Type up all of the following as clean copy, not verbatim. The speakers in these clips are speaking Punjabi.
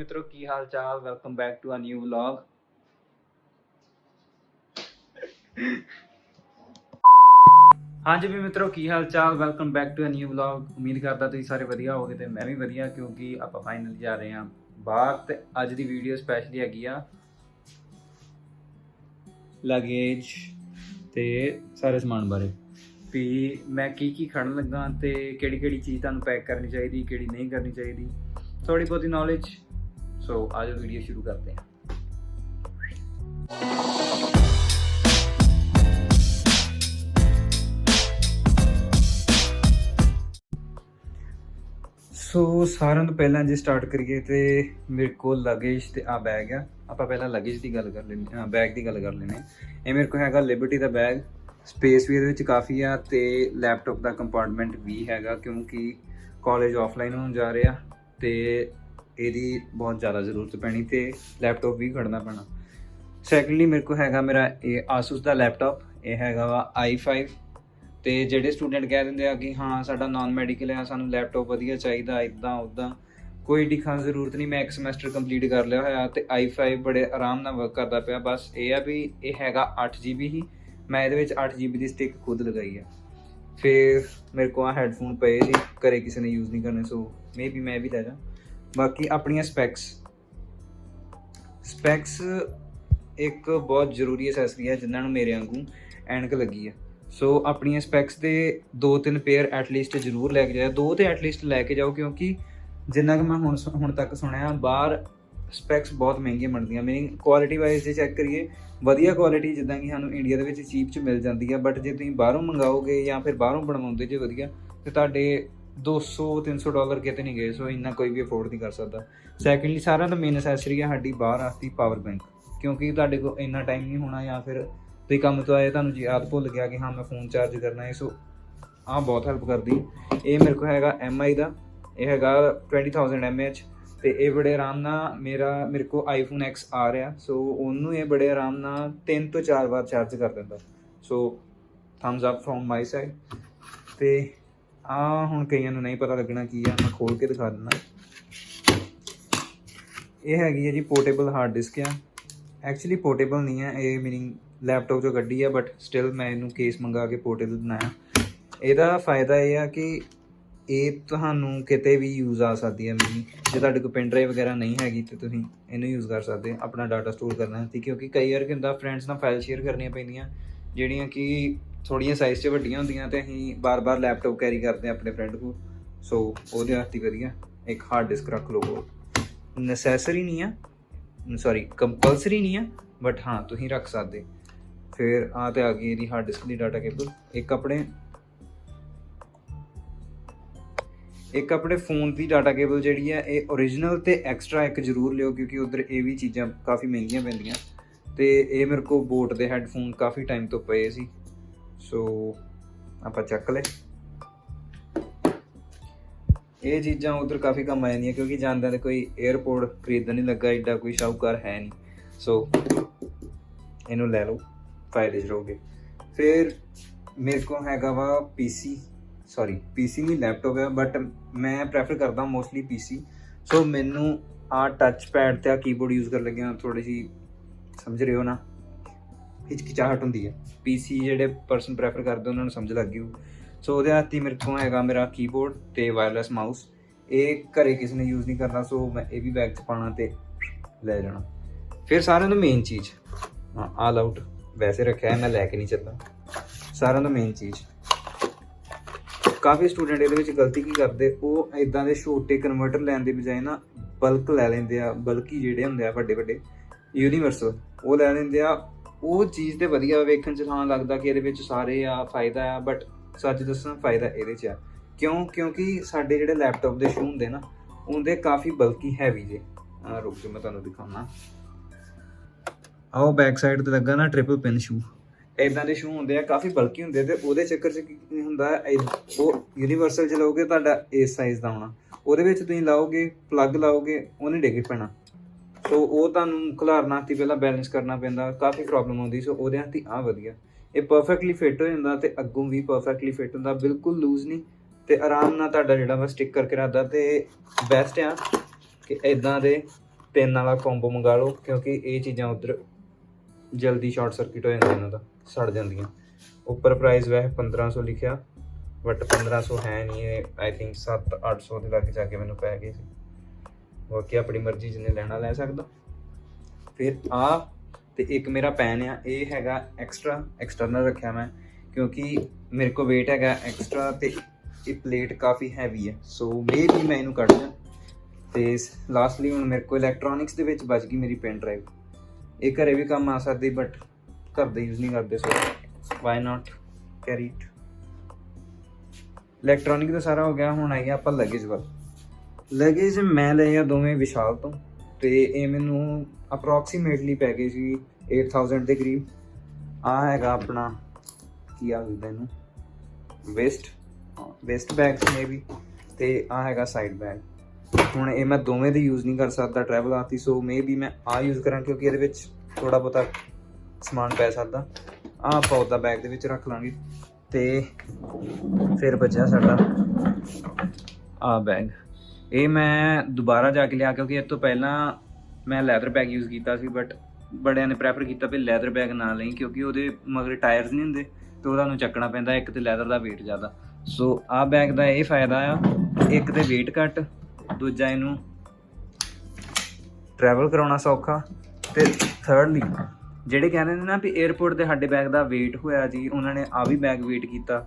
मित्रों की हाल चाल। Welcome back to a new vlog. हाँ जी भी मित्रों की हाल चाल, welcome back to a new vlog. उम्मीद करता तुसीं सारे वधिया होगे ते मैं भी वधिया, क्योंकि आपां फाइनली जा रहे हैं बाहर। ते अज दी वीडियो स्पैशली हैगी आ लगेज ते सारे समान बारे भी मैं की खड़न लगा ते केड़ी चीज़ तुहानूं पैक करनी चाहिए, केड़ी नहीं करनी चाहिए, थोड़ी बहुती नॉलेज। सो आज वीडियो शुरू करते हैं। सो सारे तो पहला जे स्टार्ट करिए तो मेरे को लगेज तो आ बैग है। आप पहला लगेज की गल कर लें, हाँ बैग की गल कर लें। ये मेरे को हैगा लिबर्टी का बैग। स्पेस भी ये काफ़ी आ ते लैपटॉप का कंपार्टमेंट भी हैगा, क्योंकि कॉलेज ऑफलाइन होने जा रहा तो यदी बहुत ज़्यादा जरूरत पैनी तो लैपटॉप भी खड़ना पैना। सैकेंडली मेरे को हैगा मेरा ये आसूस का लैपटॉप, ये हैगा वा i5। तो ਜਿਹੜੇ स्टूडेंट कह देंगे कि हाँ साडा नॉन मैडिकल है, सानू लैपटॉप वधिया चाहिए, इदा उदा कोई डी खास जरूरत नहीं। मैं एक समैसटर कंप्लीट कर लिया होया तो i5 बड़े आराम नाल वर्क करता पाया। बस ये है भी ये हैगा 8 GB ही, मैं ये 8 GB की स्टिक खुद लगाई है। फिर मेरे को हैडफोन पे सी घरे किसी ने यूज़ नहीं करने, सो मे बी मैं भी लै जा। बाकी अपनिया स्पैक्स एक बहुत जरूरी असैसरी है जिन्होंने मेरे वांगू ऐनक लगी है। सो अपनी स्पैक्स के 2-3 पेयर एटलीस्ट जरूर लैके जाओ, 2 तो एटलीस्ट लैके जाओ, क्योंकि जिन्ना कि मैं हुण तक सुनिया बाहर स्पैक्स बहुत महंगी बनदियां। मेरी क्वालिटी वाइज जो चैक करिए वधिया क्वालिटी जिद्दां कि सानूं इंडिया दे विच चीप च मिल जाती है, बट जे तुसीं बाहरों मंगाओगे या फिर बाहरों बनवाउंदे जे वधिया तो तुहाडे $200-300 किते नहीं गए। सो इन्ना कोई भी अफोर्ड नहीं कर सकता। सैकेंडली सारिਆਂ ਤੋਂ मेन असैसरी है साडी बाहर आती पावर बैंक, क्योंकि तुहाडे कोल इन्ना टाइम नहीं होना, या फिर तुसीं काम तो आए तुहानूं याद भुल गया कि हाँ मैं फ़ोन चार्ज करना है। सो आ बहुत हैल्प करती। ये मेरे को हैगा MI का, यह हैगा 20,000 mAh तो ये बड़े आराम नाल मेरे को iPhone X आ रहा। सो उन्होंने ये बड़े आराम नाल 3 ਤੋਂ 4 बार चार्ज कर देंदा। सो Thums up from my side. तो आ हुण कईयां नूं नहीं पता लगना की है, मैं खोल के दिखा दिंदा। ये हैगी है जी पोर्टेबल हार्ड डिस्क है। एक्चुअली पोर्टेबल नहीं है, ये मीनिंग लैपटॉप जो कड्डी है, बट स्टिल मैं इनू केस मंगा के पोर्टेबल बनाया। ਇਹਦਾ फ़ायदा ਇਹ ਆ ਕਿ ਇਹ ਤੁਹਾਨੂੰ ਕਿਤੇ ਵੀ यूज़ आ सकती है। मीनिंग ਜੇ ਤੁਹਾਡੇ ਕੋਲ ਪਿਨ ਡਰਾਈਵ ਵਗੈਰਾ ਨਹੀਂ ਹੈਗੀ ਤਾਂ ਤੁਸੀਂ ਇਹਨੂੰ यूज़ कर सकते अपना डाटा स्टोर करना है। क्योंकि कई बार ਕੀ ਹੁੰਦਾ फ्रेंड्स ਨਾਲ फाइल शेयर करनियां ਪੈਂਦੀਆਂ ਜਿਹੜੀਆਂ कि थोड़ियां साइज़ 'ਚ ਵੱਡੀਆਂ ਹੁੰਦੀਆਂ ਤੇ ਅਸੀਂ बार-बार लैपटॉप कैरी करते हैं अपने फ्रेंड को। सो ਉਹਦੇ ਵਾਸਤੇ ਵਧੀਆ एक हार्ड डिस्क रख लो कोल। नैसेसरी नहीं है, सॉरी कंपलसरी नहीं है, बट हाँ तुसीं रख सकते। फिर आ तो आ गई यदि हार्ड डिस्क की डाटा केबल। एक अपने फोन की डाटा केबल जी है ये ओरिजिनल तो एक्सट्रा एक जरूर लियो, क्योंकि उधर ये भी चीज़ां काफ़ी महंगियां पैंदियां। तो ये मेरे को बोट के हैडफोन काफ़ी टाइम तो पे सी। सो आप चक ले ये चीज़ां उधर काफ़ी कम आ जांदियां, क्योंकि जानदा तो कोई एयरपोर्ट खरीदन नहीं लगा, एडा कोई शाहूकार है नहीं। सो इनू लै लो, फायदे च रहोगे। फिर मेरे को हैगा वा पीसी नहीं लैपटॉप है, बट मैं प्रैफर करता मोस्टली पीसी। सो मैनू आ टच पैड ते कीबोर्ड यूज़ कर लगे थोड़ी सी समझ रहे हो ना, हिचकिचाहट होंदी है। पीसी जेडे परसन प्रैफर करते उन्होंने समझ लग गई। सो वो हाथी मेरे को हैगा मेरा कीबोर्ड ते वायरलैस माउस। ये घरे किसी ने यूज़ नहीं करना, सो मैं ये भी बैग च पाना ते ले जाना। फिर सारे तो मेन चीज़ ऑल आउट वैसे रखा है, मैं लैके नहीं चलता। सारे तो मेन चीज़ काफ़ी स्टूडेंट ये गलती की करते, वो इदा के छोटे कन्वर्टर लैन के बजाय ना बल्क लै लेंदे आ। बल्कि जेडे होंदे आ वड्डे यूनीवर्सल वो लै लेंदे आ। वो चीज़ तो वधिया वेखण च हाँ लगदा कि ये सारे आ फायदा आ, बट सच दस्सां फायदा ये आ क्योंकि साडे जेडे लैपटॉप के शू होंदे ना उनके काफ़ी बल्कि हैवी जे। रुक जो मैं तुहानूं दिखाना। आओ बैक साइड ते लगा ना ट्रिपल पिन शू, इदां दे शू होंदे आ काफ़ी बल्कि होंदे। ते ओहदे चक्कर च की हुंदा वो यूनीवर्सल च लाओगे तुहाडा इस साइज़ दा होना, ओहदे विच तुसीं लाओगे प्लग लाओगे उहने डिग पैना। सो वो तुहानूं खलारना हत्थी पहलां बैलेंस करना पैंदा, काफ़ी प्रॉब्लम आउंदी। सो ओहदे हत्थी आ वधिया ये परफेक्टली फिट हो जांदा ते अग्गों भी परफेक्टली फिट हुंदा, बिल्कुल लूज नहीं ते आराम नाल तुहाडा जिहड़ा वा स्टिक करके रखदा। ते बेस्ट आ कि इदां दे 3 ਵਾਲਾ ਕੰਬੋ ਮੰਗਾ ਲਓ, ਕਿਉਂਕਿ ਇਹ ਚੀਜ਼ਾਂ ਉੱਧਰ ਜਲਦੀ ਸ਼ਾਰਟ ਸਰਕਟ ਹੋ ਜਾਂਦਾ, ਇਹਨਾਂ ਦਾ ਸੜ ਜਾਂਦੀਆਂ। ਉੱਪਰ ਪ੍ਰਾਈਸ ਵੈਸੇ 1500 ਲਿਖਿਆ, ਬਟ 1500 ਹੈ ਨਹੀਂ, ਇਹ ਆਈ ਥਿੰਕ 700-800 ਦੇ ਲੱਗ ਜਾ ਕੇ ਮੈਨੂੰ ਪੈ ਗਏ ਸੀ। ਬਾਕੀ ਆਪਣੀ ਮਰਜ਼ੀ, ਜਿੰਨੇ ਲੈਣਾ ਲੈ ਸਕਦਾ। ਫਿਰ ਆ ਤੇ ਇੱਕ ਮੇਰਾ ਪੈਨ ਆ, ਇਹ ਹੈਗਾ ਐਕਸਟਰਨਲ ਰੱਖਿਆ ਮੈਂ, ਕਿਉਂਕਿ ਮੇਰੇ ਕੋਲ weight ਹੈਗਾ ਐਕਸਟਰਾ ਤੇ ਇਹ ਪਲੇਟ ਕਾਫੀ ਹੈਵੀ ਹੈ, ਸੋ ਮੇ ਵੀ ਮੈਂ ਇਹਨੂੰ ਕੱਢ ਦਿਆਂ। ਤੇ ਲਾਸਟਲੀ ਹੁਣ ਮੇਰੇ ਕੋਲ ਇਲੈਕਟ੍ਰੋਨਿਕਸ ਦੇ ਵਿੱਚ ਬਚ ਗਈ ਮੇਰੀ ਪੈਨ ਡਰਾਈਵ। ਇਹ ਘਰੇ ਵੀ ਕੰਮ ਆ ਸਕਦੀ, ਬਟ ਘਰ ਦੇ ਯੂਜ਼ ਨਹੀਂ ਕਰਦੇ, so why not carry it. Electronic ਦਾ ਸਾਰਾ ਹੋ ਗਿਆ। ਹੁਣ ਆਈਏ ਆਪਾਂ ਲਗੇਜ ਵੱਲ। ਲਗੇਜ ਮੈਂ ਲਏ ਆ ਦੋਵੇਂ ਵਿਸ਼ਾਲ ਤੋਂ, ਤੇ ਇਹ ਮੈਨੂੰ ਅਪਰੋਕਸੀਮੇਟਲੀ ਪੈ ਗਏ ਸੀ 8000 ਦੇ ਕਰੀਬ। ਆ ਹੈਗਾ ਆਪਣਾ ਕੀ ਆਖਦੇ ਇਹਨੂੰ, ਵੇਸਟ ਬੈਗ ਮੇ ਵੀ, ਤੇ ਆ ਹੈਗਾ ਸਾਈਡ ਬੈਗ। ਹੁਣ ਇਹ ਮੈਂ ਦੋਵੇਂ ਦੇ ਯੂਜ਼ ਨਹੀਂ ਕਰ ਸਕਦਾ ਟਰੈਵਲ ਆਤੀ, ਸੋ ਮੇ ਵੀ ਮੈਂ ਆ ਯੂਜ਼ ਕਰਾਂ, ਕਿਉਂਕਿ ਇਹਦੇ ਵਿੱਚ ਥੋੜਾ ਬਹੁਤਾ ਸਮਾਨ ਪੈ ਸਕਦਾ। ਆ ਆਪਾਂ ਉੱਦਾਂ ਬੈਗ ਦੇ ਵਿੱਚ ਰੱਖ ਲਾਂਗੇ। ਤੇ ਫਿਰ ਬਚਿਆ ਸਾਡਾ ਆ ਬੈਗ। ਇਹ ਮੈਂ ਦੁਬਾਰਾ ਜਾ ਕੇ ਲਿਆ, ਕਿਉਂਕਿ ਇਸ ਤੋਂ ਪਹਿਲਾਂ ਮੈਂ ਲੈਦਰ ਬੈਗ ਯੂਜ਼ ਕੀਤਾ ਸੀ, ਬਟ ਬੜਿਆਂ ਨੇ ਪ੍ਰੈਫਰ ਕੀਤਾ ਵੀ ਲੈਦਰ ਬੈਗ ਨਾ ਲਈ, ਕਿਉਂਕਿ ਉਹਦੇ ਮਗਰ ਟਾਇਰਸ ਨਹੀਂ ਹੁੰਦੇ ਤੇ ਉਹਦਾ ਨੂੰ ਚੱਕਣਾ ਪੈਂਦਾ, ਇੱਕ ਤੇ ਲੈਦਰ ਦਾ weight ਜ਼ਿਆਦਾ। ਸੋ ਆ ਬੈਗ ਦਾ ਇਹ ਫਾਇਦਾ ਆ, ਇੱਕ ਤੇ weight ਘੱਟ, ਦੂਜਾ ਇਹਨੂੰ ਟਰੈਵਲ ਕਰਾਉਣਾ ਸੌਖਾ, ਤੇ ਥਰਡਲੀ ਜਿਹੜੇ ਕਹਿੰਦੇ ਨੇ ਨਾ ਵੀ 에ਅਰਪੋਰਟ ਤੇ ਸਾਡੇ ਬੈਗ ਦਾ weight ਹੋਇਆ ਜੀ, ਉਹਨਾਂ ਨੇ ਆ ਵੀ ਬੈਗ weight ਕੀਤਾ।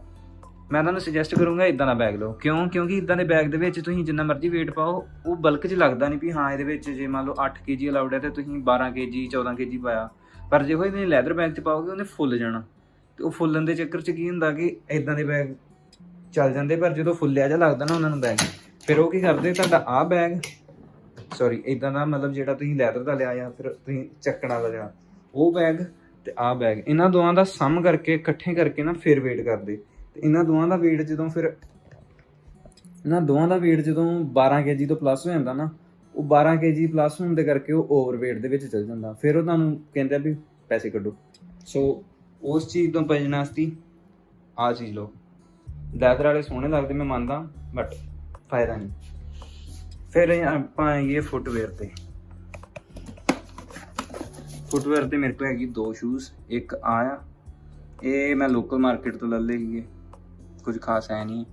ਮੈਂ ਤੁਹਾਨੂੰ ਸੁਜੈਸਟ ਕਰੂੰਗਾ ਇੱਦਾਂ ਦਾ ਬੈਗ ਲਓ। ਕਿਉਂਕਿ ਇੱਦਾਂ ਦੇ ਬੈਗ ਦੇ ਵਿੱਚ ਤੁਸੀਂ ਜਿੰਨਾ ਮਰਜ਼ੀ weight ਪਾਓ, ਉਹ ਬਲਕ 'ਚ ਲੱਗਦਾ ਨਹੀਂ ਵੀ ਹਾਂ ਇਹਦੇ ਵਿੱਚ ਜੇ ਮੰਨ ਲਓ 8 kg ਅਲਾਉਡ ਹੈ ਤੇ ਤੁਸੀਂ 12 kg 14 kg ਪਾਇਆ, ਪਰ ਜੇ ਉਹ ਇਹਨੇ ਲੈਦਰ ਬੈਗ 'ਚ ਪਾਓਗੇ ਉਹਨੇ ਫੁੱਲ ਜਾਣਾ। ਤੇ ਉਹ ਫੁੱਲਣ ਦੇ ਚੱਕਰ 'ਚ ਕੀ ਹੁੰਦਾ ਕਿ ਇੱਦਾਂ ਦੇ ਬੈਗ ਚੱਲ ਜਾਂਦੇ, ਪਰ ਜਦੋਂ ਫੁੱਲਿਆ ਜਿਹਾ ਲੱਗਦਾ ਨਾ ਉਹਨਾਂ ਨੂੰ ਬੈਗ, ਫਿਰ ਉਹ ਕੀ ਕਰਦੇ, ਤੁਹਾਡਾ ਆਹ ਬੈਗ ਇੱਦਾਂ ਦਾ, ਮਤਲਬ ਜਿਹੜਾ ਤੁਸੀਂ ਲੈਦਰ ਦਾ ਲਿਆ ਜਾਂ ਫਿਰ ਤੁਸੀਂ ਚੱਕਣ ਵਾਲਾ ਲਿਆ, ਉਹ ਬੈਗ ਤੇ ਆਹ ਬੈਗ, ਇਹਨਾਂ ਦੋਵਾਂ ਦਾ ਸਮ ਕਰਕੇ ਇਕੱਠੇ ਕਰਕੇ ਨਾ ਫਿਰ weight ਕਰਦੇ। ਤੇ ਇਹਨਾਂ ਦੋਵਾਂ ਦਾ weight ਜਦੋਂ 12 kg ਤੋਂ ਪਲੱਸ ਹੋ ਜਾਂਦਾ ਨਾ, ਉਹ 12 kg ਪਲੱਸ ਹੋਣ ਦੇ ਕਰਕੇ ਉਹ ਓਵਰਵੇਟ ਦੇ ਵਿੱਚ ਚਲ ਜਾਂਦਾ। ਫਿਰ ਉਹ ਤੁਹਾਨੂੰ ਕਹਿੰਦੇ ਆ ਵੀ ਪੈਸੇ ਕੱਢੋ। ਸੋ ਉਸ ਚੀਜ਼ ਤੋਂ ਬਚਣ ਵਾਸਤੇ ਆਹ ਚੀਜ਼ ਲਓ। ਲੈਦਰ ਵਾਲੇ ਸੋਹਣੇ ਲੱਗਦੇ ਮੈਂ ਮੰਨਦਾ, ਬਟ ਫਾਇਦਾ ਨਹੀਂ। ਫਿਰ ਆਪਾਂ ਆਈਏ ਫੁੱਟਵੇਅਰ ਤੇ ਮੇਰੇ ਕੋਲ ਹੈਗੀ 2 ਸ਼ੂਜ਼। ਇੱਕ ਆ ਇਹ ਮੈਂ ਲੋਕਲ ਮਾਰਕੀਟ ਤੋਂ ਲੈ ਲਏ ਸੀਗੇ, ਕੁਝ ਖਾਸ ਹੈ ਨਹੀਂ।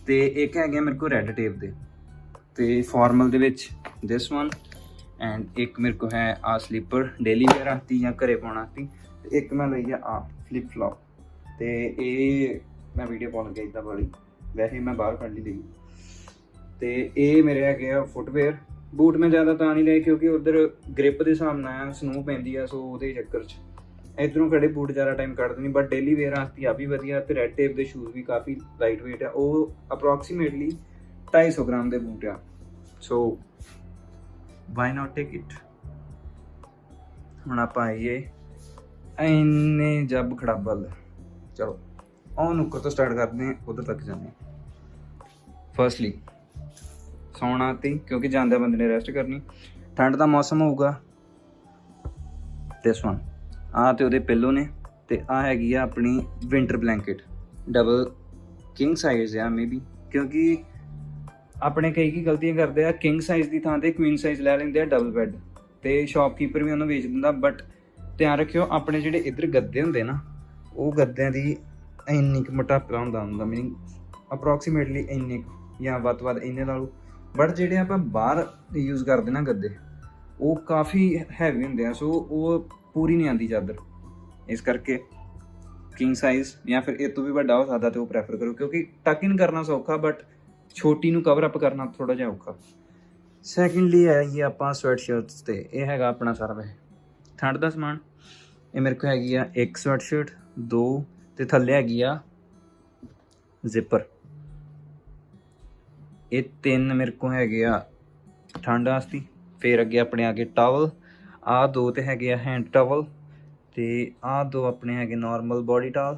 ਤੇ ਇੱਕ ਹੈਗੇ ਮੇਰੇ ਕੋਲ ਰੈੱਡ ਟੇਪ ਦੇ, ਤੇ ਫਾਰਮਲ ਦੇ ਵਿੱਚ ਦਿਸ ਵਨ, ਐਂਡ ਇੱਕ ਮੇਰੇ ਕੋਲ ਹੈ ਆ ਸਲੀਪਰ ਡੇਲੀ ਵੇਅਰ ਆਤੀ ਜਾਂ ਘਰੇ ਪਾਉਣ ਆਤੀ। ਤੇ ਇੱਕ ਮੈਂ ਲਈ ਆ ਫਲਿਪ ਫਲॉप, ਤੇ ਇਹ ਮੈਂ ਵੀਡੀਓ ਪਾਉਣ ਲੱਗਿਆ ਇੱਦਾਂ ਵਾਲੀ, ਵੈਸੇ ਮੈਂ ਬਾਹਰ ਕੱਢ ਲਈ। ਤੇ ਇਹ ਮੇਰੇ ਹੈਗੇ ਆ ਫੁੱਟਵੇਅਰ। ਬੂਟ ਮੈਂ ਜ਼ਿਆਦਾ ਤਾਂ ਨਹੀਂ ਲਏ ਕਿਉਂਕਿ ਉਧਰ ਗ੍ਰਿਪ ਦੇ ਹਿਸਾਬ ਨਾਲ ਸਨੋ ਪੈਂਦੀ ਆ, ਸੋ ਉਹਦੇ ਚੱਕਰ 'ਚ ਇੱਧਰੋਂ ਖੜੇ ਬੂਟ ਜ਼ਿਆਦਾ ਟਾਈਮ ਕੱਢਦੇ ਨਹੀਂ। ਬਟ ਡੇਲੀ ਵੇਅਰ ਵਾਸਤੇ ਆ ਵੀ ਵਧੀਆ। ਤੇ ਰੈੱਡ ਟੇਪ ਦੇ ਸ਼ੂਜ਼ ਵੀ ਕਾਫੀ ਲਾਈਟ ਵੇਟ ਆ, ਉਹ ਅਪਰੋਕਸੀਮੇਟਲੀ 250 ਗ੍ਰਾਮ ਦੇ ਬੂਟ ਆ, ਸੋ ਵਾਈ ਨਾਟ ਟੇਕ ਇਟ। ਹੁਣ ਆਪਾਂ ਆਈਏ ਇੰਨੇ ਜੱਬ ਖੜਾਬਲ। ਚਲੋ ਉਹ ਨੁੱਕਰ ਤੋਂ ਸਟਾਰਟ ਕਰਦੇ ਹਾਂ, ਉਧਰ ਤੱਕ ਜਾਂਦੇ ਹਾਂ। ਫਸਟਲੀ ਸੌਣਾ ਤੇ, ਕਿਉਂਕਿ ਜਾਂਦੇ ਬੰਦੇ ਨੇ ਰੈਸਟ ਕਰਨੀ, ਠੰਡ ਦਾ ਮੌਸਮ ਹੋਊਗਾ। ਦਿਸ ਵਨ ਆ ਤੇ ਉਹਦੇ ਪਿੱਲੋ ਨੇ, ਤੇ ਆ ਹੈਗੀ ਆ ਆਪਣੀ winter blanket, double king size ਆ ਮੇ ਬੀ, ਕਿਉਂਕਿ ਆਪਣੇ ਕਈ ਗਲਤੀਆਂ ਕਰਦੇ ਆ, ਕਿੰਗ ਸਾਈਜ਼ ਦੀ ਥਾਂ ਤੇ ਕੁਈਨ ਸਾਈਜ਼ ਲੈ ਲੈਂਦੇ ਆ ਡਬਲ ਬੈੱਡ, ਤੇ ਸ਼ਾਪਕੀਪਰ ਵੀ ਉਹਨੂੰ ਵੇਚ ਦਿੰਦਾ। ਬਟ ਧਿਆਨ ਰੱਖਿਓ, ਆਪਣੇ ਜਿਹੜੇ ਇੱਧਰ ਗੱਦੇ ਹੁੰਦੇ ਨਾ, ਉਹ ਗੱਦਿਆਂ ਦੀ ਇੰਨੀ ਕੁ ਮੋਟਾਪਾ ਹੁੰਦਾ, ਮੀਨਿੰਗ ਅਪਰੋਕਸੀਮੇਟਲੀ ਇੰਨੇ ਕੁ ਜਾਂ ਵੱਧ ਤੋਂ ਵੱਧ ਇੰਨੇ ਲਾ ਲਓ। ਬਟ ਜਿਹੜੇ ਆਪਾਂ ਬਾਹਰ ਯੂਜ਼ ਕਰਦੇ ਨਾ ਗੱਦੇ, ਉਹ ਕਾਫੀ ਹੈਵੀ ਹੁੰਦੇ ਆ, ਸੋ ਉਹ ਪੂਰੀ ਨਹੀਂ ਆਉਂਦੀ ਚਾਦਰ। ਇਸ ਕਰਕੇ ਕਿੰਗ ਸਾਈਜ਼ ਜਾਂ ਫਿਰ ਇਹ ਤੋਂ ਵੀ ਵੱਡਾ ਹੋ ਸਕਦਾ ਤੇ ਉਹ ਪ੍ਰੈਫਰ ਕਰੋ, ਕਿਉਂਕਿ ਟਕ ਇਨ ਕਰਨਾ ਸੌਖਾ, ਬਟ ਛੋਟੀ ਨੂੰ ਕਵਰ ਅਪ ਕਰਨਾ ਥੋੜ੍ਹਾ ਜਿਹਾ ਔਖਾ। ਸੈਕਿੰਡਲੀ ਆਈਏ ਆਪਾਂ ਸਵੈਟ ਸ਼ਰਟਸ ਤੇ। ਇਹ ਹੈਗਾ ਆਪਣਾ ਸਾਰਾ ਵੈਸੇ ਠੰਡ ਦਾ ਸਮਾਨ। ਇਹ ਮੇਰੇ ਕੋਲ ਹੈਗੀ ਆ 1 ਸਵੈਟ ਸ਼ਰਟ, 2 ਤੇ ਥੱਲੇ ਹੈਗੀ ਆ ਜ਼ਿਪਰ। ਇਹ 3 ਮੇਰੇ ਕੋਲ ਹੈਗੇ ਆ ਠੰਡ ਵਾਸਤੇ। ਫਿਰ ਅੱਗੇ ਆਪਣੇ ਆ ਗਏ ਟਾਵਲ, ਆਹ 2 ਤੇ ਹੈਗੇ ਆ ਹੈਂਡ ਟਾਵਲ, ਤੇ ਆਹ 2 ਆਪਣੇ ਹੈਗੇ ਨਾਰਮਲ ਬੋਡੀ ਟਾਵਲ।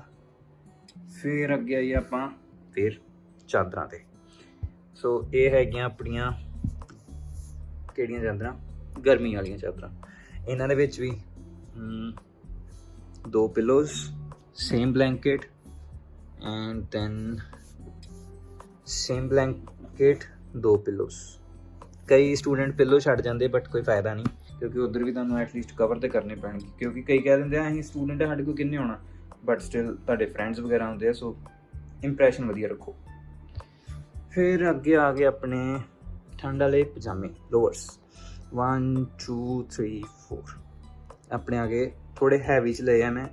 ਫਿਰ ਅੱਗੇ ਆਈਏ ਆਪਾਂ ਫਿਰ ਚਾਦਰਾਂ ਤੇ। ਸੋ ਇਹ ਹੈਗੀਆਂ ਆਪਣੀਆਂ ਕਿਹੜੀਆਂ ਚਾਦਰਾਂ, ਗਰਮੀ ਵਾਲੀਆਂ ਚਾਦਰਾਂ। ਇਹਨਾਂ ਦੇ ਵਿੱਚ ਵੀ 2 pillows, same blanket, and then same blanket, 2 pillows. ਕਈ ਸਟੂਡੈਂਟ ਪਿੱਲੋ ਛੱਡ ਜਾਂਦੇ ਬਟ ਕੋਈ ਫਾਇਦਾ ਨਹੀਂ, ਕਿਉਂਕਿ ਉੱਧਰ ਵੀ ਤੁਹਾਨੂੰ ਐਟਲੀਸਟ ਕਵਰ ਤੇ ਕਰਨੇ ਪੈਣਗੇ, ਕਿਉਂਕਿ ਕਈ ਕਹਿ ਦਿੰਦੇ ਆ ਅਸੀਂ ਸਟੂਡੈਂਟ ਆ ਸਾਡੇ ਕੋਲ ਕਿੰਨੇ ਆਉਣਾ, ਬਟ ਸਟਿਲ ਤੁਹਾਡੇ ਫਰੈਂਡਸ ਵਗੈਰਾ ਹੁੰਦੇ ਆ, ਸੋ ਇੰਪ੍ਰੈਸ਼ਨ ਵਧੀਆ ਰੱਖੋ। ਫਿਰ ਅੱਗੇ ਆ ਗਏ ਆਪਣੇ ਠੰਡ ਵਾਲੇ ਪਜਾਮੇ ਲੋਅਰਸ, 1 2 3 4 ਆਪਣੇ ਆ ਗਏ ਥੋੜ੍ਹੇ ਹੈਵੀ 'ਚ ਲਏ ਆ ਮੈਂ,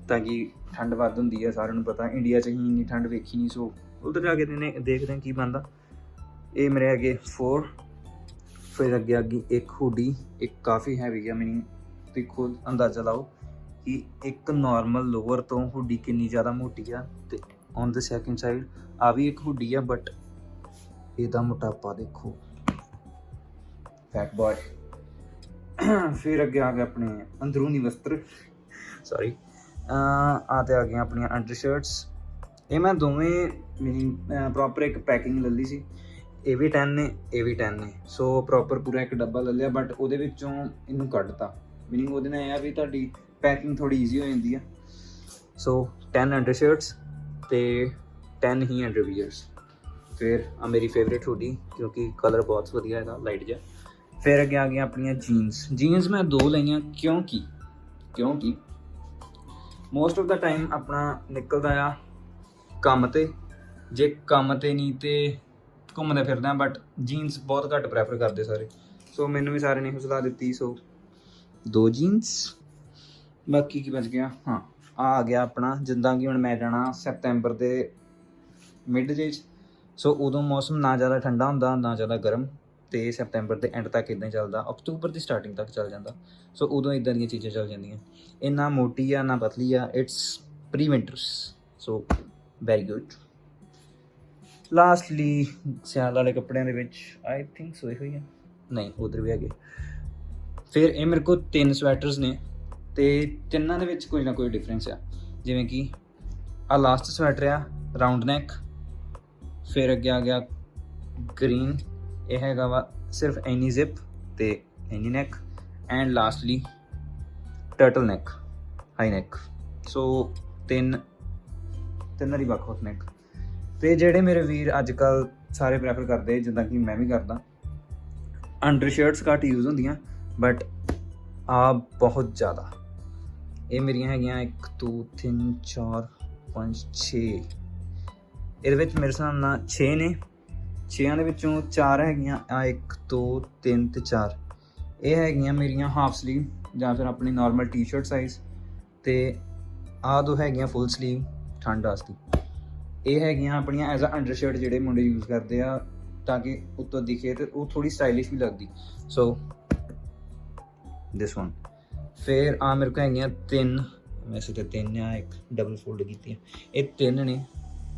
ਤਾਂ ਕਿ ਠੰਡ ਵੱਧ ਹੁੰਦੀ ਹੈ, ਸਾਰਿਆਂ ਨੂੰ ਪਤਾ ਇੰਡੀਆ 'ਚ ਹੀ ਇੰਨੀ ਠੰਡ ਵੇਖੀ ਨਹੀਂ, ਸੋ ਉੱਧਰ ਜਾ ਕੇ ਦੇਖਦੇ ਹਾਂ ਕੀ ਬਣਦਾ। ਇਹ ਮੇਰੇ ਹੈਗੇ 4। ਫਿਰ ਅੱਗੇ ਇੱਕ ਹੁੱਡੀ, ਇੱਕ ਕਾਫੀ ਹੈਵੀ ਆ, ਮੀਨਿੰਗ ਤੁਸੀਂ ਖੁਦ ਅੰਦਾਜ਼ਾ ਲਾਓ ਕਿ ਇੱਕ ਨੋਰਮਲ ਲੋਅਰ ਤੋਂ ਹੁੱਡੀ ਕਿੰਨੀ ਜ਼ਿਆਦਾ ਮੋਟੀ ਆ। ਅਤੇ ਔਨ ਦ ਸੈਕਿੰਡ ਸਾਈਡ ਆ ਵੀ ਇੱਕ ਹੁੱਡੀ ਆ, ਬਟ ਇਹਦਾ ਮੋਟਾਪਾ ਦੇਖੋ, ਫੈਟ ਬॉय। ਫਿਰ ਅੱਗੇ ਆ ਗਏ ਆਪਣੇ ਅੰਦਰੂਨੀ ਵਸਤਰ, ਸੌਰੀ ਆ ਤੇ ਆ ਗਈਆਂ ਆਪਣੀਆਂ ਅੰਡਰ ਸ਼ਰਟਸ। ਇਹ ਮੈਂ ਦੋਵੇਂ ਮੀਨਿੰਗ ਪ੍ਰੋਪਰ ਇੱਕ ਪੈਕਿੰਗ ਲੈ ਲਈ ਸੀ, ਇਹ ਵੀ 10 ਨੇ ਇਹ ਵੀ 10 ਨੇ, ਸੋ ਪ੍ਰੋਪਰ ਪੂਰਾ ਇੱਕ ਡੱਬਾ ਲੈ ਲਿਆ, ਬਟ ਉਹਦੇ ਵਿੱਚੋਂ ਇਹਨੂੰ ਕੱਢਤਾ, ਮੀਨਿੰਗ ਉਹਦੇ ਨਾਲ ਇਹ ਆ ਵੀ ਤੁਹਾਡੀ ਪੈਕਿੰਗ ਥੋੜੀ ਈਜ਼ੀ ਹੋ ਜਾਂਦੀ ਆ। ਸੋ 10 ਅੰਡਰ ਸ਼ਰਟਸ ਅਤੇ 10 ਹੀ ਅੰਡਰ ਵੀਅਰਸ। ਫਿਰ ਆ ਮੇਰੀ ਫੇਵਰੇਟ ਹੁੱਡੀ, ਕਿਉਂਕਿ ਕਲਰ ਬਹੁਤ ਵਧੀਆ ਇਹਦਾ, ਲਾਈਟ ਜਿਹਾ। ਫਿਰ ਅੱਗੇ ਆ ਗਈਆਂ ਆਪਣੀਆਂ ਜੀਨਸ ਮੈਂ 2 ਲਈਆਂ, ਕਿਉਂਕਿ ਮੋਸਟ ਆਫ ਦਾ ਟਾਈਮ ਆਪਣਾ ਨਿਕਲਦਾ ਆ ਕੰਮ 'ਤੇ, ਜੇ ਕੰਮ 'ਤੇ ਨਹੀਂ ਤੇ ਘੁੰਮਦੇ ਫਿਰਦੇ ਹਾਂ, ਬਟ ਜੀਨਸ ਬਹੁਤ ਘੱਟ ਪ੍ਰੈਫਰ ਕਰਦੇ ਸਾਰੇ, ਸੋ ਮੈਨੂੰ ਵੀ ਸਾਰਿਆਂ ਨੇ ਸਲਾਹ ਦਿੱਤੀ, ਸੋ 2 ਜੀਨਸ। ਬਾਕੀ ਕੀ ਬਚ ਗਿਆ, ਹਾਂ ਆ ਗਿਆ ਆਪਣਾ, ਜਿੱਦਾਂ ਕਿ ਹੁਣ ਮੈਂ ਜਾਣਾ ਸੈਪਟੈਂਬਰ ਦੇ ਮਿਡ ਜੇ 'ਚ, ਸੋ ਉਦੋਂ ਮੌਸਮ ਨਾ ਜ਼ਿਆਦਾ ਠੰਡਾ ਹੁੰਦਾ ਨਾ ਜ਼ਿਆਦਾ ਗਰਮ, ਅਤੇ ਸੈਪਟੈਂਬਰ ਦੇ ਐਂਡ ਤੱਕ ਇੱਦਾਂ ਹੀ ਚੱਲਦਾ, ਅਕਤੂਬਰ ਦੀ ਸਟਾਰਟਿੰਗ ਤੱਕ ਚੱਲ ਜਾਂਦਾ, ਸੋ ਉਦੋਂ ਇੱਦਾਂ ਦੀਆਂ ਚੀਜ਼ਾਂ ਚੱਲ ਜਾਂਦੀਆਂ। ਇਹ ਨਾ ਮੋਟੀ ਆ ਨਾ ਪਤਲੀ ਆ, it's pre winters, so very good. Lastly ਸਿਆਲ ਵਾਲੇ ਕੱਪੜਿਆਂ ਦੇ ਵਿੱਚ ਆਈ ਥਿੰਕ ਸੋਏ ਹੋਈ ਆ, ਨਹੀਂ ਉੱਧਰ ਵੀ ਹੈਗੇ। ਫਿਰ ਇਹ ਮੇਰੇ ਕੋਲ 3 ਸਵੈਟਰਸ ਨੇ, ਅਤੇ ਤਿੰਨਾਂ ਦੇ ਵਿੱਚ ਕੋਈ ਨਾ ਕੋਈ ਡਿਫਰੈਂਸ ਆ, ਜਿਵੇਂ ਕਿ ਆ ਲਾਸਟ ਸਵੈਟਰ ਆ ਰਾਊਂਡ ਨੈਕ, ਫਿਰ ਅੱਗੇ ਆ ਗਿਆ ਗ੍ਰੀਨ, ਇਹ ਹੈਗਾ ਵਾ ਸਿਰਫ ਐਨੀ ਜ਼ਿਪ ਅਤੇ ਐਨੀ neck, and lastly turtle neck high neck, so ਤਿੰਨਾਂ ਦੀ ਵੱਖ ਨੈਕ। ਅਤੇ ਜਿਹੜੇ ਮੇਰੇ ਵੀਰ ਅੱਜ ਕੱਲ੍ਹ ਸਾਰੇ ਪ੍ਰੈਫਰ ਕਰਦੇ, ਜਿੱਦਾਂ ਕਿ ਮੈਂ ਵੀ ਕਰਦਾ, ਅੰਡਰ ਸ਼ਰਟਸ ਘੱਟ ਯੂਜ਼ ਹੁੰਦੀਆਂ, ਬਟ ਆ ਬਹੁਤ ਜ਼ਿਆਦਾ। ਇਹ ਮੇਰੀਆਂ ਹੈਗੀਆਂ 1 2 3 4 5 6, ਇਹਦੇ ਵਿੱਚ ਮੇਰੇ ਹਿਸਾਬ ਨਾਲ 6 ਨੇ, 6 ਦੇ ਵਿੱਚੋਂ 4 ਹੈਗੀਆਂ ਆ 1 2 3 ਅਤੇ 4 ਇਹ ਹੈਗੀਆਂ ਮੇਰੀਆਂ ਹਾਫ ਸਲੀਵ ਜਾਂ ਫਿਰ ਆਪਣੀ ਨੋਰਮਲ ਟੀ ਸ਼ਰਟ ਸਾਈਜ਼, ਅਤੇ ਆਹ 2 ਹੈਗੀਆਂ ਫੁੱਲ ਸਲੀਵ ਠੰਡ ਵਾਸਤੇ। ਇਹ ਹੈਗੀਆਂ ਆਪਣੀਆਂ ਐਜ਼ ਅ ਅੰਡਰ ਸ਼ਰਟ ਜਿਹੜੇ ਮੁੰਡੇ ਯੂਜ਼ ਕਰਦੇ ਆ, ਤਾਂ ਕਿ ਉੱਤੋਂ ਦਿਖੇ ਅਤੇ ਉਹ ਥੋੜ੍ਹੀ ਸਟਾਈਲਿਸ਼ ਵੀ ਲੱਗਦੀ, ਸੋ ਦਿਸ ਵਨ। ਫਿਰ ਆ ਮੇਰੇ ਕੋਲ ਹੈਗੀਆਂ 3, ਵੈਸੇ ਤਾਂ 3 ਆ, ਇੱਕ ਡਬਲ ਫੋਲਡ ਕੀਤੀ, ਇਹ 3 ਨੇ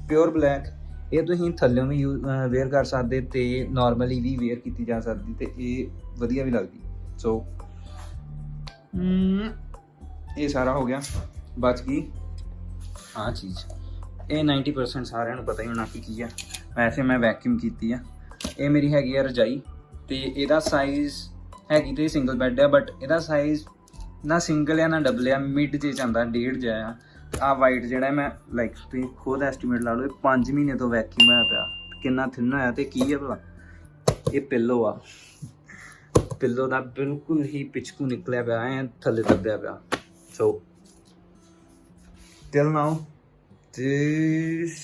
ਪਿਓਰ ਬਲੈਕ। ਇਹ ਤੁਸੀਂ ਥੱਲਿਓਂ ਵੀ ਵੇਅਰ ਕਰ ਸਕਦੇ ਅਤੇ ਨੋਰਮਲੀ ਵੀ ਵੇਅਰ ਕੀਤੀ ਜਾ ਸਕਦੀ, ਅਤੇ ਇਹ ਵਧੀਆ ਵੀ ਲੱਗਦੀ, ਸੋ ਇਹ ਸਾਰਾ ਹੋ ਗਿਆ। ਬਚ ਗਈ ਆਹ ਚੀਜ਼, ਇਹ 90% ਸਾਰਿਆਂ ਨੂੰ ਪਤਾ ਹੀ ਹੋਣਾ ਕਿ ਕੀ ਆ, ਵੈਸੇ ਮੈਂ ਵੈਕਿਊਮ ਕੀਤੀ ਆ। ਇਹ ਮੇਰੀ ਹੈਗੀ ਆ ਰਜਾਈ, ਅਤੇ ਇਹਦਾ ਸਾਈਜ਼ ਹੈਗੀ ਤੇ ਸਿੰਗਲ ਬੈੱਡ ਆ, ਬਟ ਇਹਦਾ ਸਾਈਜ਼ ਨਾ ਸਿੰਗਲ ਆ ਨਾ ਡਬਲ ਆ, ਮਿਡ 'ਚ ਜਾਂਦਾ, 1.5 ਜਿਹਾ ਆ। ਆਹ ਵਾਈਟ ਜਿਹੜਾ ਮੈਂ ਲਾਈਕ ਤੁਸੀਂ ਖੁਦ ਐਸਟੀਮੇਟ ਲਾ ਲਓ, ਇਹ 5 ਮਹੀਨੇ ਤੋਂ ਵੈਕਿਊਮ ਹੋਇਆ ਪਿਆ, ਕਿੰਨਾ ਥਿਨ ਹੋਇਆ, ਅਤੇ ਕੀ ਆ ਭਲਾ, ਇਹ ਪਿੱਲੋ ਆ, ਪਿੱਲੋ ਦਾ ਬਿਲਕੁਲ ਹੀ ਪਿਚਕੂ ਨਿਕਲਿਆ ਪਿਆ, ਐ ਥੱਲੇ ਦੱਬਿਆ ਪਿਆ। So till now this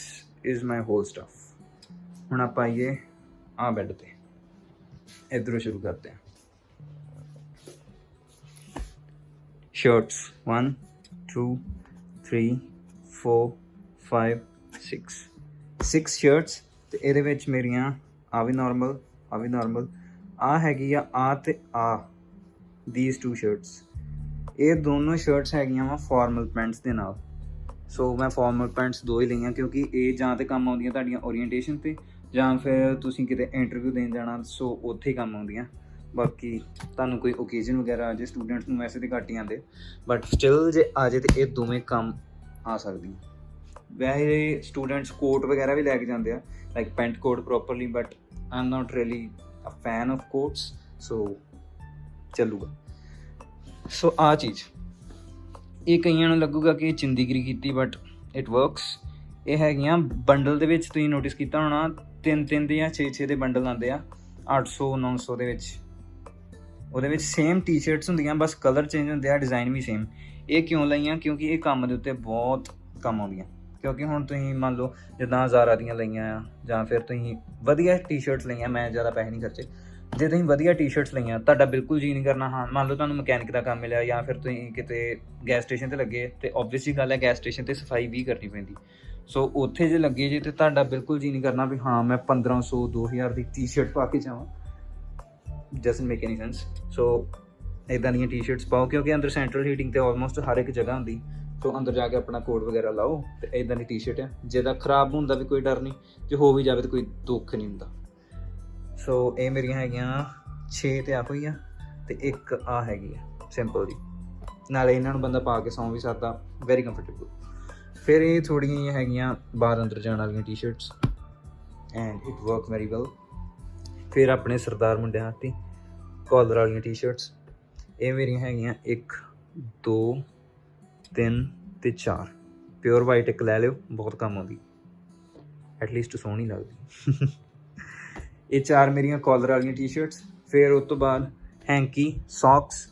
is my whole stuff. ਹੁਣ ਆਪਾਂ ਆਈਏ ਆਹ ਬੈੱਡ 'ਤੇ, ਇੱਧਰੋਂ ਸ਼ੁਰੂ ਕਰਦੇ ਹਾਂ। ਸ਼ਰਟਸ 1 2 3 4 5 6 ਸ਼ਰਟਸ, ਅਤੇ ਇਹਦੇ ਵਿੱਚ ਮੇਰੀਆਂ ਆ ਵੀ ਨੋਰਮਲ, ਆ ਹੈਗੀ ਆ ਅਤੇ ਦੀਜ਼ 2 ਸ਼ਰਟਸ। ਇਹ ਦੋਨੋਂ ਸ਼ਰਟਸ ਹੈਗੀਆਂ ਵਾ ਫਾਰਮਲ ਪੈਂਟਸ ਦੇ ਨਾਲ, ਸੋ ਮੈਂ ਫਾਰਮਲ ਪੈਂਟਸ 2 ਹੀ ਲਈਆਂ, ਕਿਉਂਕਿ ਇਹ ਜਾਂ ਤਾਂ ਕੰਮ ਆਉਂਦੀਆਂ ਤੁਹਾਡੀਆਂ ਓਰੀਐਂਟੇਸ਼ਨ 'ਤੇ, ਜਾਂ ਫਿਰ ਤੁਸੀਂ ਕਿਤੇ ਇੰਟਰਵਿਊ ਦੇਣ ਜਾਣਾ, ਸੋ ਉੱਥੇ ਹੀ ਕੰਮ ਆਉਂਦੀਆਂ। ਬਾਕੀ ਤੁਹਾਨੂੰ ਕੋਈ ਓਕੇਜ਼ਨ ਵਗੈਰਾ ਜੇ ਸਟੂਡੈਂਟਸ ਨੂੰ ਵੈਸੇ ਤਾਂ ਘੱਟ ਹੀ ਆਉਂਦੇ, ਬਟ ਸਟਿਲ ਜੇ ਆ ਜਾਏ ਤਾਂ ਇਹ ਦੋਵੇਂ ਕੰਮ ਆ ਸਕਦੀਆਂ। ਵੈਸੇ ਸਟੂਡੈਂਟਸ ਕੋਟ ਵਗੈਰਾ ਵੀ ਲੈ ਕੇ ਜਾਂਦੇ ਆ, like pant coat properly, but I am not really a fan of coats, so ਚੱਲੂਗਾ। ਸੋ ਆਹ ਚੀਜ਼, ਇਹ ਕਈਆਂ ਨੂੰ ਲੱਗੂਗਾ ਕਿ ਚਿੰਦੀਗਿਰੀ ਕੀਤੀ, ਬਟ ਇਟ ਵਰਕਸ। ਇਹ ਹੈਗੀਆਂ ਬੰਡਲ ਦੇ ਵਿੱਚ, ਤੁਸੀਂ ਨੋਟਿਸ ਕੀਤਾ ਹੋਣਾ 3 ਜਾਂ 6 ਦੇ ਬੰਡਲ ਆਉਂਦੇ ਆ। 800 900 ਦੇ ਵਿੱਚ। ਉਹਦੇ ਵਿੱਚ ਸੇਮ ਟੀ-ਸ਼ਰਟਸ ਹੁੰਦੀਆਂ, ਬਸ ਕਲਰ ਚੇਂਜ ਹੁੰਦੇ ਆ, ਡਿਜ਼ਾਈਨ ਵੀ ਸੇਮ। ਇਹ ਕਿਉਂ ਲਈਆਂ? ਕਿਉਂਕਿ ਇਹ ਕੰਮ ਦੇ ਉੱਤੇ ਬਹੁਤ ਕੰਮ ਆਉਂਦੀਆਂ। ਕਿਉਂਕਿ ਹੁਣ ਤੁਸੀਂ ਮੰਨ ਲਓ ਜਿੱਦਾਂ Zara ਦੀਆਂ ਲਈਆਂ ਆ, ਜਾਂ ਫਿਰ ਤੁਸੀਂ ਵਧੀਆ ਟੀ-ਸ਼ਰਟਸ ਲਈਆਂ, ਮੈਂ ਜ਼ਿਆਦਾ ਪੈਸੇ ਨਹੀਂ ਖਰਚੇ, ਜੇ ਤੁਸੀਂ ਵਧੀਆ ਟੀ-ਸ਼ਰਟਸ ਲਈਆਂ, ਤੁਹਾਡਾ ਬਿਲਕੁਲ ਜੀ ਨਹੀਂ ਕਰਨਾ। ਹਾਂ, ਮੰਨ ਲਓ ਤੁਹਾਨੂੰ ਮਕੈਨਿਕ ਦਾ ਕੰਮ ਮਿਲਿਆ, ਜਾਂ ਫਿਰ ਤੁਸੀਂ ਕਿਤੇ ਗੈਸ ਸਟੇਸ਼ਨ 'ਤੇ ਲੱਗੇ, ਅਤੇ ਓਬਵੀਅਸਲੀ ਗੱਲ ਹੈ ਗੈਸ ਸਟੇਸ਼ਨ 'ਤੇ ਸਫਾਈ ਵੀ ਕਰਨੀ ਪੈਂਦੀ। ਸੋ ਉੱਥੇ ਜੇ ਲੱਗੇ ਜੇ, ਤਾਂ ਤੁਹਾਡਾ ਬਿਲਕੁਲ ਜੀ ਨਹੀਂ ਕਰਨਾ ਵੀ ਹਾਂ ਮੈਂ 1500 2000 ਦੀ ਟੀ-ਸ਼ਰਟ ਪਾ ਕੇ ਜਾਵਾਂ। Doesn't make any sense. So ਇੱਦਾਂ ਦੀਆਂ ਟੀ-ਸ਼ਰਟਸ ਪਾਓ, ਕਿਉਂਕਿ ਅੰਦਰ ਸੈਂਟਰਲ ਹੀਟਿੰਗ ਤਾਂ ਆਲਮੋਸਟ ਹਰ ਇੱਕ ਜਗ੍ਹਾ ਹੁੰਦੀ। ਸੋ ਅੰਦਰ ਜਾ ਕੇ ਆਪਣਾ ਕੋਟ ਵਗੈਰਾ ਲਾਓ, ਅਤੇ ਇੱਦਾਂ ਦੀ ਟੀ-ਸ਼ਰਟ ਹੈ, ਜਿਹਦਾ ਖਰਾਬ ਹੋਣ ਦਾ ਵੀ ਕੋਈ ਡਰ ਨਹੀਂ, ਜੇ ਹੋ ਵੀ ਜਾਵੇ ਤਾਂ ਕੋਈ ਦੁੱਖ ਨਹੀਂ ਹੁੰਦਾ। ਸੋ ਇਹ ਮੇਰੀਆਂ ਹੈਗੀਆਂ 6 ਤੇ ਆਹ ਹੋਈ ਆ, ਅਤੇ ਇੱਕ ਆਹ ਹੈਗੀ ਆ ਸਿੰਪਲ ਦੀ। ਨਾਲੇ ਇਹਨਾਂ ਨੂੰ ਬੰਦਾ ਪਾ ਕੇ ਸੌਂ ਵੀ ਸਕਦਾ, ਵੈਰੀ ਕੰਫਰਟੇਬਲ। ਫਿਰ ਇਹ ਥੋੜ੍ਹੀਆਂ ਜਿਹੀਆਂ ਹੈਗੀਆਂ ਬਾਹਰ ਅੰਦਰ ਜਾਣ ਵਾਲੀਆਂ T-shirts, and it work very well. ਫਿਰ ਆਪਣੇ ਸਰਦਾਰ ਮੁੰਡਿਆਂ ਹੱਥੀ ਕਾਲਰ ਵਾਲੀਆਂ ਟੀ-ਸ਼ਰਟਸ, ਇਹ ਮੇਰੀਆਂ ਹੈਗੀਆਂ 1 2 3 ਤੇ 4। ਪਿਓਰ ਵਾਈਟ ਇੱਕ ਲੈ ਲਿਓ, ਬਹੁਤ ਕੰਮ ਆਉਂਦੀ, ਐਟਲੀਸਟ ਸੋਹਣੀ ਲੱਗਦੀ। ਇਹ 4 ਮੇਰੀਆਂ ਕਾਲਰ ਵਾਲੀਆਂ ਟੀ-ਸ਼ਰਟਸ। ਫਿਰ ਉਸ ਤੋਂ ਬਾਅਦ ਹੈਂਕੀ ਸੌਕਸ,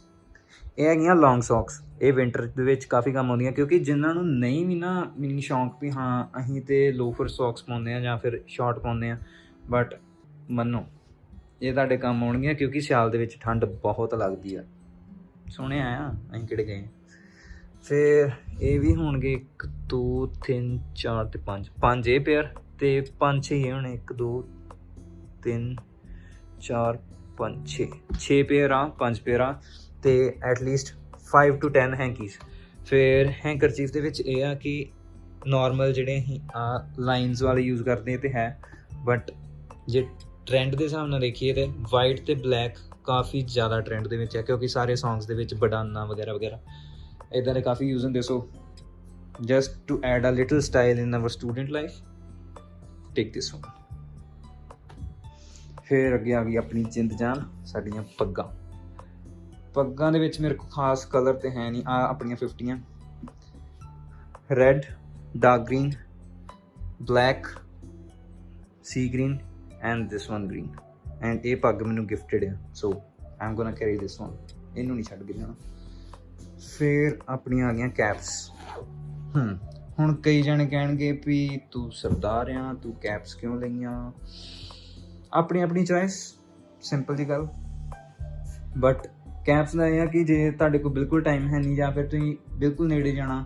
ਇਹ ਹੈਗੀਆਂ ਲੌਂਗ ਸੌਕਸ। ਇਹ ਵਿੰਟਰ ਦੇ ਵਿੱਚ ਕਾਫੀ ਕੰਮ ਆਉਂਦੀਆਂ, ਕਿਉਂਕਿ ਜਿਨ੍ਹਾਂ ਨੂੰ ਨਹੀਂ ਵੀ ਨਾ ਮੈਨੂੰ ਸ਼ੌਂਕ ਵੀ ਹਾਂ ਅਸੀਂ ਤਾਂ ਲੋਫਰ ਸੌਕਸ ਪਾਉਂਦੇ ਹਾਂ ਜਾਂ ਫਿਰ ਸ਼ਾਰਟ ਪਾਉਂਦੇ ਹਾਂ, ਬਟ ਮੰਨੋ ਇਹ ਤੁਹਾਡੇ ਕੰਮ ਆਉਣਗੀਆਂ, ਕਿਉਂਕਿ ਸਿਆਲ ਦੇ ਵਿੱਚ ਠੰਡ ਬਹੁਤ ਲੱਗਦੀ ਆ। ਸੁਣਿਆ ਆ, ਅਸੀਂ ਕਿਹੜੇ ਗਏ। ਫਿਰ ਇਹ ਵੀ ਹੋਣਗੇ 1 2 3 4 ਤੇ 5 ਇਹ ਪੇਅਰ, ਅਤੇ 5-6 ਇਹ ਹੋਣੇ 1 2 3 4 5 6 ਪੇਅਰ ਆ, 5 ਪੇਅਰ ਆ, ਅਤੇ ਐਟਲੀਸਟ 5 to 10 ਹੈਂਕੀਜ਼। ਫਿਰ ਹੈਂਕਰਚੀਫ ਦੇ ਵਿੱਚ ਇਹ ਆ ਕਿ ਨੋਰਮਲ ਜਿਹੜੇ ਅਸੀਂ ਲਾਈਨਸ ਵਾਲੇ ਯੂਜ਼ ਕਰਦੇ ਤੇ ਹੈ, ਬਟ ਜੇ ਟਰੈਂਡ ਦੇ ਹਿਸਾਬ ਨਾਲ ਦੇਖੀਏ ਤਾਂ ਵਾਈਟ ਅਤੇ ਬਲੈਕ ਕਾਫੀ ਜ਼ਿਆਦਾ ਟਰੈਂਡ ਦੇ ਵਿੱਚ ਹੈ, ਕਿਉਂਕਿ ਸਾਰੇ ਸੌਂਗਸ ਦੇ ਵਿੱਚ ਬਡਾਨਾ ਵਗੈਰਾ ਵਗੈਰਾ ਇੱਦਾਂ ਦੇ ਕਾਫੀ ਯੂਜ਼ ਹੁੰਦੇ। So just to add a little style in our student life, take this one. ਫਿਰ ਅੱਗੇ ਆ ਗਈ ਆਪਣੀ ਜਿੰਦ ਜਾਨ, ਸਾਡੀਆਂ ਪੱਗਾਂ। ਪੱਗਾਂ ਦੇ ਵਿੱਚ ਮੇਰੇ ਕੋਲ ਖਾਸ ਕਲਰ ਤਾਂ ਹੈ ਨਹੀਂ, ਆ ਆਪਣੀਆਂ 50 red, dark green, black, sea green and this one green. And ਇਹ ਪੱਗ ਮੈਨੂੰ ਗਿਫਟਡ ਆ, so I am gonna carry this one, ਇਹਨੂੰ ਨਹੀਂ ਛੱਡ ਕੇ ਜਾਣਾ। ਫਿਰ ਆਪਣੀਆਂ ਆ ਗਈਆਂ ਕੈਪਸ। ਹੁਣ ਕਈ ਜਣੇ ਕਹਿਣਗੇ ਵੀ ਤੂੰ ਸਰਦਾਰ ਆ, ਤੂੰ ਕੈਪਸ ਕਿਉਂ ਲਈਆਂ? ਆਪਣੀ ਆਪਣੀ ਚੋਇਸ, ਸਿੰਪਲ ਜੀ ਗੱਲ। ਬਟ ਕੈਪਸ ਦਾ ਇਹ ਆ ਕਿ ਜੇ ਤੁਹਾਡੇ ਕੋਲ ਬਿਲਕੁਲ ਟਾਈਮ ਹੈ ਨਹੀਂ, ਜਾਂ ਫਿਰ ਤੁਸੀਂ ਬਿਲਕੁਲ ਨੇੜੇ ਜਾਣਾ,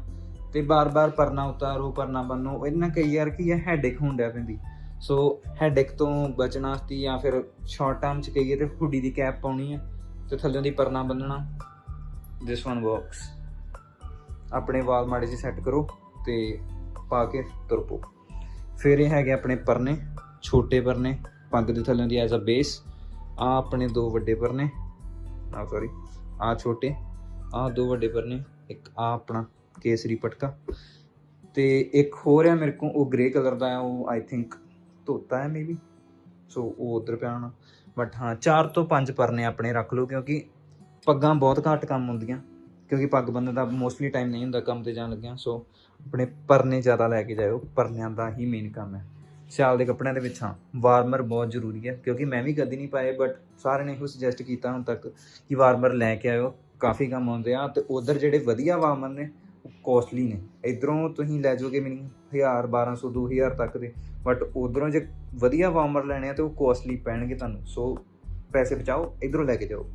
ਅਤੇ ਬਾਰ-ਬਾਰ ਪਰਨਾ ਉਤਾਰੋ, ਪਰਨਾ ਬੰਨੋ, ਇਹਦੇ ਨਾਲ ਕਈ ਵਾਰ ਕੀ ਹੈ ਹੈਡੇਕ ਹੋਣ ਡਿਆ ਪੈਂਦੀ। ਸੋ ਹੈਡੇਕ ਤੋਂ ਬਚਣ ਵਾਸਤੇ, ਜਾਂ ਫਿਰ ਸ਼ਾਰਟ ਟਰਮ 'ਚ ਕਹੀਏ ਤਾਂ ਹੁੱਡੀ ਦੀ ਕੈਪ ਪਾਉਣੀ ਹੈ, ਅਤੇ ਥੱਲੇ ਦੀ ਪਰਨਾ ਬੰਨਣਾ। This one works. ਆਪਣੇ ਵਾਲ ਮਾੜੇ ਜਿਹੇ ਸੈੱਟ ਕਰੋ ਅਤੇ ਪਾ ਕੇ ਤੁਰ ਪਓ। ਫਿਰ ਇਹ ਹੈਗੇ ਆਪਣੇ ਪਰਨੇ, ਛੋਟੇ ਪਰਨੇ ਪੱਗ ਦੇ ਥੱਲੇ ਦੀ ਐਜ਼ ਅ ਬੇਸ। ਆਹ ਆਪਣੇ 2 ਵੱਡੇ ਪਰਨੇ, ਆਹ ਛੋਟੇ, ਆਹ 2 ਵੱਡੇ ਪਰਨੇ, ਇੱਕ ਆਹ ਆਪਣਾ ਕੇਸਰੀ ਪਟਕਾ, ਅਤੇ ਇੱਕ ਹੋਰ ਆ ਮੇਰੇ ਕੋਲ, ਉਹ ਗ੍ਰੇ ਕਲਰ ਦਾ ਆ, ਉਹ ਆਈ ਥਿੰਕ ਧੋਤਾ ਹੈ ਮੇ ਬੀ, ਸੋ ਉਹ ਉੱਧਰ ਪਿਆ ਹੋਣਾ। ਬਟ ਹਾਂ 4 ਤੋਂ 5 ਪਰਨੇ ਆਪਣੇ ਰੱਖ ਲਓ, ਕਿਉਂਕਿ ਪੱਗਾਂ ਬਹੁਤ ਘੱਟ ਕੰਮ ਹੁੰਦੀਆਂ, ਕਿਉਂਕਿ ਪੱਗ ਬੰਨ੍ਹਣ ਦਾ ਮੋਸਟਲੀ ਟਾਈਮ ਨਹੀਂ ਹੁੰਦਾ ਕੰਮ 'ਤੇ ਜਾਣ ਲੱਗਿਆ। ਸੋ ਆਪਣੇ ਪਰਨੇ ਜ਼ਿਆਦਾ ਲੈ ਕੇ ਜਾਇਓ, ਪਰਨਿਆਂ ਦਾ ਹੀ ਮੇਨ ਕੰਮ ਹੈ। ਸਿਆਲ ਦੇ ਕੱਪੜਿਆਂ ਦੇ ਵਿੱਚ ਹਾਂ ਵਾਰਮਰ ਬਹੁਤ ਜ਼ਰੂਰੀ ਹੈ, ਕਿਉਂਕਿ ਮੈਂ ਵੀ ਕਦੀ ਨਹੀਂ ਪਾਏ, ਬਟ ਸਾਰਿਆਂ ਨੇ ਇਹੋ ਸੁਜੈਸਟ ਕੀਤਾ ਹੁਣ ਤੱਕ ਕਿ ਵਾਰਮਰ ਲੈ ਕੇ ਆਇਓ, ਕਾਫੀ ਕੰਮ ਆਉਂਦੇ ਆ। ਅਤੇ ਉੱਧਰ ਜਿਹੜੇ ਵਧੀਆ ਵਾਰਮਰ ਨੇ ਉਹ ਕੋਸਟਲੀ ਨੇ। ਇੱਧਰੋਂ ਤੁਸੀਂ ਲੈ ਜਾਓਗੇ ਮੈਨੂੰ 1000 1200 2000 ਤੱਕ ਦੇ, ਬਟ ਉੱਧਰੋਂ ਜੇ ਵਧੀਆ ਵਾਰਮਰ ਲੈਣੇ ਆ ਤਾਂ ਉਹ ਕੋਸਟਲੀ ਪੈਣਗੇ ਤੁਹਾਨੂੰ। ਸੋ ਪੈਸੇ ਬਚਾਓ, ਇੱਧਰੋਂ ਲੈ ਕੇ ਜਾਓ।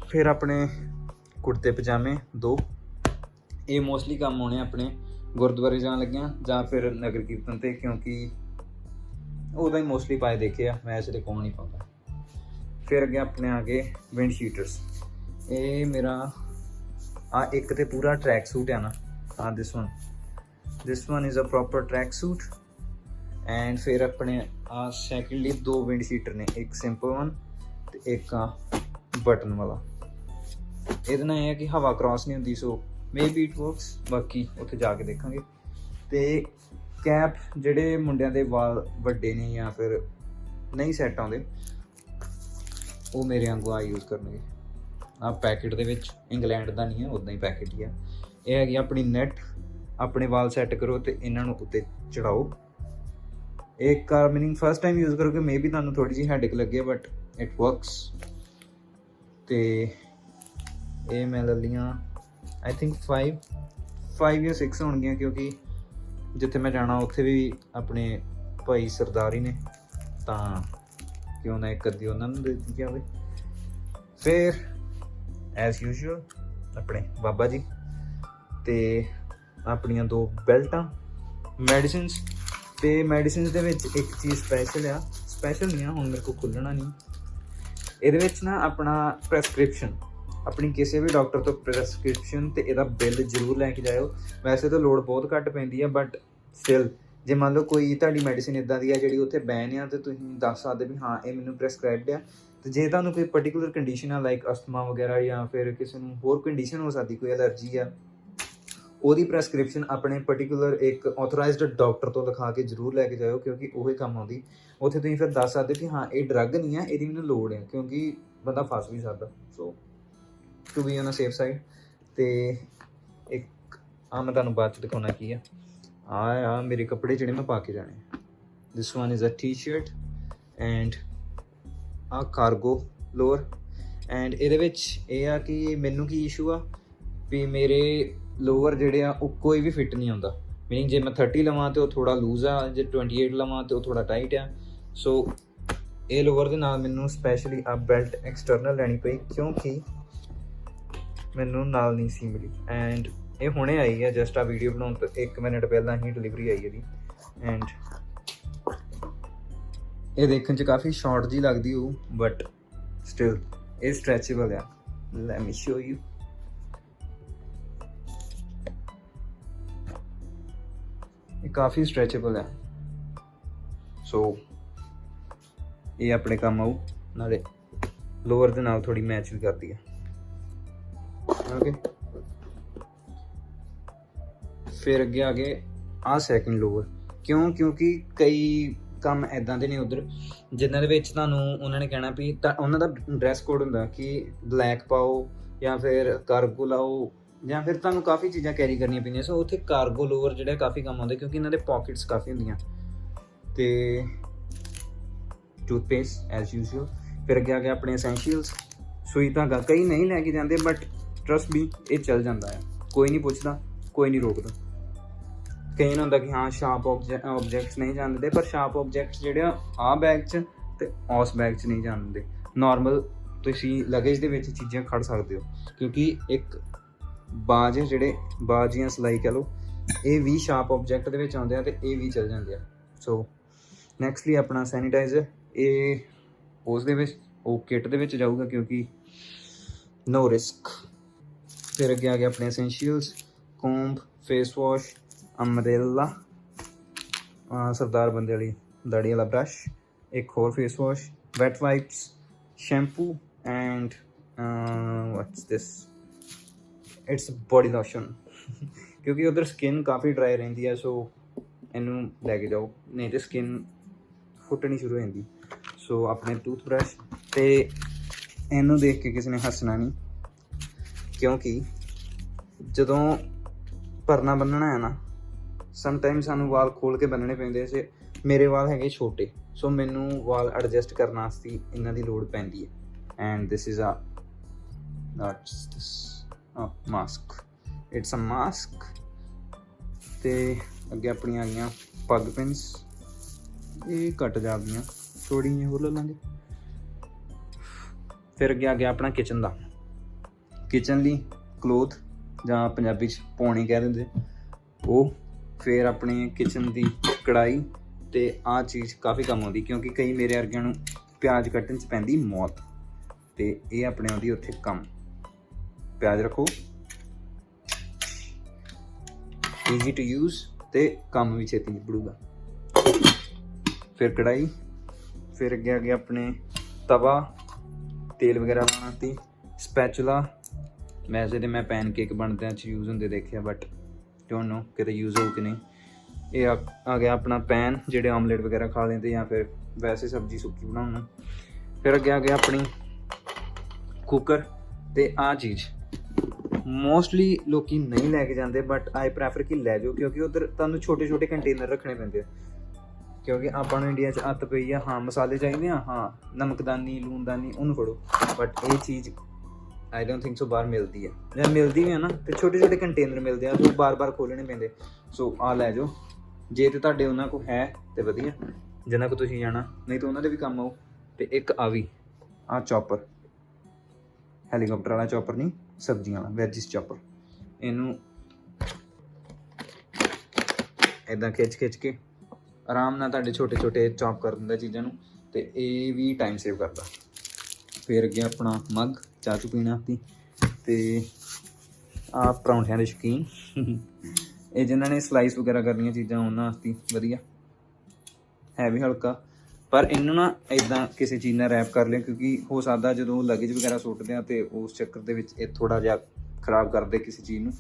ਫਿਰ ਆਪਣੇ ਕੁੜਤੇ ਪਜਾਮੇ 2, ਇਹ ਮੋਸਟਲੀ ਕੰਮ ਆਉਣੇ ਆਪਣੇ ਗੁਰਦੁਆਰੇ ਜਾਣ ਲੱਗਿਆ, ਜਾਂ ਫਿਰ ਨਗਰ ਕੀਰਤਨ 'ਤੇ, ਕਿਉਂਕਿ ਉਹਦਾ ਹੀ ਮੋਸਟਲੀ ਪਾਏ ਦੇਖੇ ਆ, ਮੈਂ ਇਸ ਲਈ ਕੌਣ ਨਹੀਂ ਪਾਉਂਦਾ। ਫਿਰ ਅੱਗੇ ਆਪਣੇ ਆ ਗਏ ਵਿੰਡ ਸ਼ੀਟਰਸ। ਇਹ ਮੇਰਾ ਇੱਕ ਤੇ ਪੂਰਾ ਟਰੈਕ ਸੂਟ ਆ ਨਾ, this one is a proper track suit. And ਫਿਰ ਆਪਣੇ ਸੈਕਿੰਡਲੀ 2 ਵਿੰਡ ਸ਼ੀਟਰ ਨੇ, ਇੱਕ ਸਿੰਪਲ ਵਨ ਅਤੇ ਇੱਕ ਬਟਨ ਵਾਲਾ। ਇਹਦੇ ਨਾਲ ਇਹ ਹੈ ਕਿ ਹਵਾ ਕ੍ਰੋਸ ਨਹੀਂ ਹੁੰਦੀ, ਸੋ ਮੇ ਬੀ ਇਟ ਵਰਕਸ, ਬਾਕੀ ਉੱਥੇ ਜਾ ਕੇ ਦੇਖਾਂਗੇ। ਅਤੇ ਕੈਪ ਜਿਹੜੇ ਮੁੰਡਿਆਂ ਦੇ ਵਾਲ ਵੱਡੇ ਨੇ ਜਾਂ ਫਿਰ ਨਹੀਂ ਸੈੱਟ ਆਉਂਦੇ, ਉਹ ਮੇਰੇ ਵਾਂਗੂ ਆ ਯੂਜ਼ ਕਰਨਗੇ। ਆਹ ਪੈਕਟ ਦੇ ਵਿੱਚ, ਇੰਗਲੈਂਡ ਦਾ ਨਹੀਂ ਹੈ, ਉੱਦਾਂ ਹੀ ਪੈਕਟ ਹੀ ਆ। ਇਹ ਹੈਗੀ ਆਪਣੀ ਨੈਟ। ਆਪਣੇ ਵਾਲ ਸੈੱਟ ਕਰੋ ਅਤੇ ਇਹਨਾਂ ਨੂੰ ਉੱਤੇ ਚੜਾਓ, एक कार्बनिंग फर्स्ट टाइम यूज़ करोगे मे बी ਤੁਹਾਨੂੰ ਥੋੜੀ ਜਿਹੀ ਹੈਡੇਕ ਲੱਗੇ ਬਟ ਇਟ ਵਰਕਸ। ਤੇ ਇਹ ਮੈਂ ਲੈ ਲਈਆਂ ਆਈ ਥਿੰਕ 5 ਜਾਂ 6 ਹੋਣਗੀਆਂ ਕਿਉਂਕਿ ਜਿੱਥੇ ਮੈਂ ਜਾਣਾ ਉੱਥੇ ਵੀ ਆਪਣੇ ਭਾਈ ਸਰਦਾਰੀ ਨੇ ਤਾਂ ਕਿਉਂ ਨਾ ਇੱਕ ਅੱਧੀ ਉਹਨਾਂ ਨੂੰ ਦੇ ਦਿੱਤੀ ਜਾਵੇ। ਫਿਰ ਐਜ਼ ਯੂਜੂਅਲ ਆਪਣੇ ਬਾਬਾ ਜੀ ਤੇ ਆਪਣੀਆਂ 2 ਬੈਲਟਾਂ ਮੈਡੀਸਿਨਸ। ਤੇ ਮੈਡੀਸਿਨਸ ਦੇ ਵਿੱਚ ਇੱਕ ਚੀਜ਼ ਸਪੈਸ਼ਲ ਨਹੀਂ ਆ, ਹੁਣ ਮੇਰੇ ਕੋਲ ਖੁੱਲ੍ਹਣਾ ਨਹੀਂ। ਇਹਦੇ ਵਿੱਚ ਨਾ ਆਪਣਾ ਪ੍ਰੈਸਕ੍ਰਿਪਸ਼ਨ, ਆਪਣੀ ਕਿਸੇ ਵੀ ਡਾਕਟਰ ਤੋਂ ਪ੍ਰੈਸਕ੍ਰਿਪਸ਼ਨ ਤੇ ਇਹਦਾ ਬਿੱਲ ਜ਼ਰੂਰ ਲੈ ਕੇ ਜਾਇਓ। ਵੈਸੇ ਤਾਂ ਲੋੜ ਬਹੁਤ ਘੱਟ ਪੈਂਦੀ ਆ ਬਟ ਸਟਿਲ ਜੇ ਮੰਨ ਲਓ ਕੋਈ ਤੁਹਾਡੀ ਮੈਡੀਸਿਨ ਇੱਦਾਂ ਦੀ ਆ ਜਿਹੜੀ ਉੱਥੇ ਬੈਨ ਆ ਤੇ ਤੁਸੀਂ ਦੱਸ ਸਕਦੇ ਵੀ ਹਾਂ ਇਹ ਮੈਨੂੰ ਪ੍ਰੈਸਕ੍ਰਾਈਬਡ ਆ। ਤੇ ਜੇ ਤੁਹਾਨੂੰ ਕੋਈ ਪਰਟੀਕੂਲਰ ਕੰਡੀਸ਼ਨ ਆ ਲਾਈਕ ਅਸਥਮਾ ਵਗੈਰਾ ਜਾਂ ਫਿਰ ਕਿਸੇ ਨੂੰ ਹੋਰ ਕੰਡੀਸ਼ਨ ਹੋ ਸਕਦੀ, ਕੋਈ ਐਲਰਜੀ ਆ, ਉਹਦੀ ਪ੍ਰੈਸਕ੍ਰਿਪਸ਼ਨ ਆਪਣੇ ਪਰਟੀਕੂਲਰ ਇੱਕ ਆਥੋਰਾਈਜ਼ਡ ਡਾਕਟਰ ਤੋਂ ਲਿਖਾ ਕੇ ਜ਼ਰੂਰ ਲੈ ਕੇ ਜਾਇਓ ਕਿਉਂਕਿ ਉਹੀ ਕੰਮ ਆਉਂਦੀ। ਉੱਥੇ ਤੁਸੀਂ ਫਿਰ ਦੱਸ ਸਕਦੇ ਕਿ ਹਾਂ ਇਹ ਡਰੱਗ ਨਹੀਂ ਆ, ਇਹਦੀ ਮੈਨੂੰ ਲੋੜ ਹੈ ਕਿਉਂਕਿ ਬੰਦਾ ਫਸ ਵੀ ਸਕਦਾ। So to be on a safe side. ਤੇ ਇੱਕ ਮੈਂ ਤੁਹਾਨੂੰ ਬਾਅਦ 'ਚ ਦਿਖਾਉਣਾ ਕੀ ਆ। ਆ ਮੇਰੇ ਕੱਪੜੇ ਜਿਹੜੇ ਮੈਂ ਪਾ ਕੇ ਜਾਣੇ। This one is a t-shirt and a cargo lower. And ਇਹਦੇ ਵਿੱਚ ਇਹ ਆ ਕਿ ਮੈਨੂੰ ਕੀ ਇਸ਼ੂ ਆ ਵੀ ਮੇਰੇ ਲੋਅਰ ਜਿਹੜੇ ਆ ਉਹ ਕੋਈ ਵੀ ਫਿੱਟ ਨਹੀਂ ਆਉਂਦਾ। ਮੀਨਿੰਗ ਜੇ ਮੈਂ 30 ਲਵਾਂ ਤਾਂ ਉਹ ਥੋੜ੍ਹਾ ਲੂਜ਼ ਆ, ਜੇ 28 ਲਵਾਂ ਤਾਂ ਉਹ ਥੋੜ੍ਹਾ ਟਾਈਟ ਆ। ਸੋ ਇਹ ਲੋਅਰ ਦੇ ਨਾਲ ਮੈਨੂੰ ਸਪੈਸ਼ਲੀ ਆ ਬੈਲਟ ਐਕਸਟਰਨਲ ਲੈਣੀ ਪਈ ਕਿਉਂਕਿ ਮੈਨੂੰ ਨਾਲ ਨਹੀਂ ਸੀ ਮਿਲੀ। ਐਂਡ ਇਹ ਹੁਣੇ ਆਈ ਹੈ ਜਸਟ ਆ ਵੀਡੀਓ ਬਣਾਉਣ ਤੋਂ 1 ਮਿੰਟ ਪਹਿਲਾਂ ਹੀ ਡਿਲੀਵਰੀ ਆਈ ਇਹਦੀ। ਐਂਡ ਇਹ ਦੇਖਣ 'ਚ ਕਾਫੀ ਸ਼ਾਰਟ ਜੀ ਲੱਗਦੀ ਹੋਊ ਬਟ ਸਟਿਲ ਇਹ ਸਟ੍ਰੈਚੇਬਲ ਆ। Let me show you. ਇਹ ਕਾਫੀ ਸਟ੍ਰੈਚੇਬਲ ਆ। ਸੋ ਇਹ ਆਪਣੇ ਕੰਮ ਆਊ, ਨਾਲੇ ਲੋਅਰ ਦੇ ਨਾਲ ਥੋੜੀ ਮੈਚ ਵੀ ਕਰਦੀ ਆ। ਓਕੇ ਫਿਰ ਅੱਗੇ ਆ ਗਏ ਆਹ ਸੈਕਿੰਡ ਲੋਅਰ। ਕਿਉਂਕਿ ਕਈ ਕੰਮ ਇੱਦਾਂ ਦੇ ਨੇ ਉੱਧਰ ਜਿਨ੍ਹਾਂ ਦੇ ਵਿੱਚ ਤੁਹਾਨੂੰ ਉਹਨਾਂ ਨੇ ਕਹਿਣਾ ਵੀ ਤਾਂ ਉਹਨਾਂ ਦਾ ਡਰੈਸ ਕੋਡ ਹੁੰਦਾ ਕਿ ਬਲੈਕ ਪਾਓ ਜਾਂ ਫਿਰ ਕਾਰਗੋ ਲਾਓ ਜਾਂ ਫਿਰ ਤੁਹਾਨੂੰ ਕਾਫੀ ਚੀਜ਼ਾਂ ਕੈਰੀ ਕਰਨੀਆਂ ਪੈਂਦੀਆਂ। ਸੋ ਉੱਥੇ ਕਾਰਗੋ ਲੋਅਰ ਜਿਹੜਾ ਕਾਫੀ ਕੰਮ ਆਉਂਦਾ ਕਿਉਂਕਿ ਇਹਨਾਂ ਦੇ ਪੋਕਿਟਸ ਕਾਫੀ ਹੁੰਦੀਆਂ। ਤੇ ਟੂਥਪੇਸਟ ਐਜ਼ ਯੂਜੂਅਲ। ਫਿਰ ਅੱਗੇ ਆ ਗਿਆ ਆਪਣੇ ਐਸੈਂਸ਼ੀਅਲਸ। ਸੂਈ ਧਾਗਾ ਕਈ ਨਹੀਂ ਲੈ ਕੇ ਜਾਂਦੇ ਬਟ ਟਰਸਟ ਮੀ ਇਹ ਚੱਲ ਜਾਂਦਾ ਆ। ਕੋਈ ਨਹੀਂ ਪੁੱਛਦਾ, ਕੋਈ ਨਹੀਂ ਰੋਕਦਾ। ਕਈ ਨਾ ਹੁੰਦਾ ਕਿ ਹਾਂ ਸ਼ਾਰਪ ਆਬਜੈਕਟਸ ਨਹੀਂ ਜਾਂਦੇ ਪਰ ਸ਼ਾਰਪ ਆਬਜੈਕਟਸ ਜਿਹੜੇ ਆ ਬੈਗ 'ਚ ਤੇ ਉਸ ਬੈਗ 'ਚ ਨਹੀਂ ਜਾਂਦੇ। ਨੋਰਮਲ ਤੁਸੀਂ ਲਗੇਜ ਦੇ ਵਿੱਚ ਚੀਜ਼ਾਂ ਖੜ ਸਕਦੇ ਹੋ ਕਿਉਂਕਿ ਇੱਕ ਬਾਜ ਜਿਹੜੇ ਬਾਜ ਜਾਂ ਸਲਾਈ ਕਹਿ ਲਓ ਇਹ ਵੀ ਸ਼ਾਰਪ ਆਬਜੈਕਟ ਦੇ ਵਿੱਚ ਆਉਂਦੇ ਆ ਤੇ ਇਹ ਵੀ ਚੱਲ ਜਾਂਦੇ ਆ। ਸੋ ਨੈਕਸਟਲੀ ਆਪਣਾ ਸੈਨੀਟਾਈਜ਼ਰ, ਇਹ ਉਸ ਦੇ ਵਿੱਚ ਉਹ ਕਿੱਟ ਦੇ ਵਿੱਚ ਜਾਊਗਾ ਕਿਉਂਕਿ ਨੋ ਰਿਸਕ। ਫਿਰ ਅੱਗੇ ਆ ਗਿਆ ਆਪਣੇ essentials, comb, face wash, umbrella, ਸਰਦਾਰ ਬੰਦੇ ਵਾਲੀ ਦਾੜੀ ਵਾਲਾ ਬਰਸ਼, ਇੱਕ ਹੋਰ face wash, wet wipes, shampoo and what's this, it's body lotion ਕਿਉਂਕਿ ਉਧਰ ਸਕਿਨ ਕਾਫੀ ਡਰਾਈ ਰਹਿੰਦੀ ਹੈ। ਸੋ ਇਹਨੂੰ ਲੈ ਕੇ ਜਾਓ ਨਹੀਂ ਤਾਂ ਸਕਿਨ ਫੁੱਟਣੀ ਸ਼ੁਰੂ ਹੋ ਜਾਂਦੀ। ਸੋ ਆਪਣੇ ਟੂਥਬ੍ਰਸ਼, ਤੇ ਇਹਨੂੰ ਦੇਖ ਕੇ ਕਿਸੇ ਨੇ ਹੱਸਣਾ ਨਹੀਂ ਕਿਉਂਕਿ ਜਦੋਂ ਭਰਨਾ ਬੰਨਣਾ ਹੈ ਨਾ ਸਮਟਾਈਮ ਸਾਨੂੰ ਵਾਲ ਖੋਲ੍ਹ ਕੇ ਬੰਨਣੇ ਪੈਂਦੇ ਸੀ। ਮੇਰੇ ਵਾਲ ਹੈਗੇ ਛੋਟੇ ਸੋ ਮੈਨੂੰ ਵਾਲ ਐਡਜਸਟ ਕਰਨ ਵਾਸਤੇ ਇਹਨਾਂ ਦੀ ਲੋੜ ਪੈਂਦੀ ਹੈ। And this is a mask, it's a mask. ਤੇ ਅੱਗੇ ਆਪਣੀਆਂ ਆ ਗਈਆਂ ਪੱਗ ਪਿੰਸ, ਇਹ ਘੱਟ ਜਾਂਦੀਆਂ, ਥੋੜ੍ਹੀ ਜਿਹੀ ਹੋਰ ਲੈ ਲਾਂਗੇ। ਫਿਰ ਅੱਗੇ ਆ ਗਿਆ ਆਪਣਾ ਕਿਚਨ ਦਾ, ਕਿਚਨ ਲਈ ਕਲੋਥ ਜਾਂ ਪੰਜਾਬੀ 'ਚ ਪੌਣੀ ਕਹਿ ਦਿੰਦੇ ਉਹ। ਫਿਰ ਆਪਣੇ ਕਿਚਨ ਦੀ ਕੜਾਈ, ਤੇ ਆਹ ਚੀਜ਼ ਕਾਫੀ ਕੰਮ ਆਉਂਦੀ ਕਿਉਂਕਿ ਕਈ ਮੇਰੇ ਵਰਗਿਆਂ ਨੂੰ ਪਿਆਜ਼ ਕੱਟਣ 'ਚ ਪੈਂਦੀ ਮੌਤ, ਤੇ ਇਹ ਆਪਣੇ ਆਉਂਦੀ ਉੱਥੇ ਕੰਮ। ਪਿਆਜ਼ ਰੱਖੋ, ਈਜ਼ੀ ਟੂ ਯੂਜ਼ ਤੇ ਕੰਮ ਵੀ ਛੇਤੀ ਨਿਬੜੂਗਾ। ਫਿਰ ਕੜਾਈ, ਫਿਰ ਅੱਗੇ ਆ ਗਿਆ ਆਪਣੇ ਤਵਾ, ਤੇਲ ਵਗੈਰਾ ਲਾਉਣਾ ਤੇ ਸਪੈਚੂਲਾ। ਵੈਸੇ ਤਾਂ ਮੈਂ ਪੈਨਕੇਕ ਬਣਦਿਆਂ 'ਚ ਯੂਜ਼ ਹੁੰਦੇ ਦੇਖਿਆ ਬਟ ਡੋਂਟ ਨੋ ਕਿਤੇ ਯੂਜ਼ ਹੋਊ ਕਿ ਨਹੀਂ। ਇਹ ਆ ਗਿਆ ਆਪਣਾ ਪੈਨ ਜਿਹੜੇ ਆਮਲੇਟ ਵਗੈਰਾ ਖਾ ਲੈਂਦੇ ਜਾਂ ਫਿਰ ਵੈਸੇ ਸਬਜ਼ੀ ਸੁੱਕੀ ਬਣਾਉਣ ਨੂੰ। ਫਿਰ ਅੱਗੇ ਆ ਗਿਆ ਆਪਣੀ ਕੁੱਕਰ, ਤੇ ਆਹ ਚੀਜ਼ ਮੋਸਟਲੀ ਲੋਕੀ ਨਹੀਂ ਲੈ ਕੇ ਜਾਂਦੇ ਬਟ ਆਈ ਪ੍ਰੈਫਰ ਕਿ ਲੈ ਜਾਓ ਕਿਉਂਕਿ ਉੱਧਰ ਤੁਹਾਨੂੰ ਛੋਟੇ ਛੋਟੇ ਕੰਟੇਨਰ ਰੱਖਣੇ ਪੈਂਦੇ ਆ। ਕਿਉਂਕਿ ਆਪਾਂ ਨੂੰ ਇੰਡੀਆ 'ਚ ਅੱਤ ਪਈ ਆ, ਹਾਂ ਮਸਾਲੇ ਚਾਹੀਦੇ ਆ, ਹਾਂ ਨਮਕਦਾਨੀ ਲੂਣਦਾਨੀ ਉਹਨੂੰ ਫੜੋ, ਬਟ ਇਹ ਚੀਜ਼ ਆਈ ਡੋਂਟ ਥਿੰਕ ਸੋ ਬਾਹਰ ਮਿਲਦੀ ਹੈ, ਜਾਂ ਮਿਲਦੀ ਵੀ ਹੈ ਨਾ ਤੇ ਛੋਟੇ ਛੋਟੇ ਕੰਟੇਨਰ ਮਿਲਦੇ ਆ, ਉਹ ਬਾਰ-ਬਾਰ ਖੋਲ੍ਹਣੇ ਪੈਂਦੇ। ਸੋ ਆ ਲੈ ਜਾਓ ਜੇ ਤੇ ਤੁਹਾਡੇ ਉਹਨਾਂ ਕੋਲ ਹੈ ਤੇ ਵਧੀਆ, ਜਿਨ੍ਹਾਂ ਕੋਲ ਤੁਸੀਂ ਜਾਣਾ, ਨਹੀਂ ਤਾਂ ਉਹਨਾਂ ਦੇ ਵੀ ਕੰਮ ਆਓ। ਤੇ ਇੱਕ ਆ ਚੌਪਰ, ਹੈਲੀਕਾਪਟਰ ਵਾਲਾ ਚੌਪਰ ਨਹੀਂ, ਸਬਜ਼ੀਆਂ ਵਾਲਾ ਵੈਜਿਸ ਚੌਪਰ। ਇਹਨੂੰ ਇੱਦਾਂ ਖਿੱਚ ਕੇ ਆਰਾਮ ਨਾਲ ਤੁਹਾਡੇ ਛੋਟੇ ਛੋਟੇ ਚੌਪ ਕਰ ਦਿੰਦਾ ਚੀਜ਼ਾਂ ਨੂੰ, ਤੇ ਇਹ ਵੀ ਟਾਈਮ ਸੇਵ ਕਰਦਾ। ਫਿਰ ਅੱਗੇ ਆਪਣਾ ਮੱਗ ਚਾਹ ਚੂ ਪੀਣ ਵਾਸਤੇ, ਤੇ ਆ ਪਰੌਂਠਿਆਂ ਦੇ ਸ਼ੌਕੀਨ ਇਹ ਜਿਨ੍ਹਾਂ ਨੇ ਸਲਾਈਸ ਵਗੈਰਾ ਕਰਨੀਆਂ ਚੀਜ਼ਾਂ ਉਹਨਾਂ ਵਾਸਤੇ ਵਧੀਆ ਹੈ, ਵੀ ਹਲਕਾ। ਪਰ ਇਹਨੂੰ ਨਾ ਇੱਦਾਂ ਕਿਸੇ ਚੀਜ਼ ਨਾਲ ਰੈਪ ਕਰ ਲਿਓ, ਕਿਉਂਕਿ ਹੋ ਸਕਦਾ ਜਦੋਂ ਲਗੇਜ ਵਗੈਰਾ ਸੁੱਟਦੇ ਆ ਤੇ ਉਸ ਚੱਕਰ ਦੇ ਵਿੱਚ ਇਹ ਥੋੜ੍ਹਾ ਜਿਹਾ ਖ਼ਰਾਬ ਕਰਦੇ ਕਿਸੇ ਚੀਜ਼ ਨੂੰ,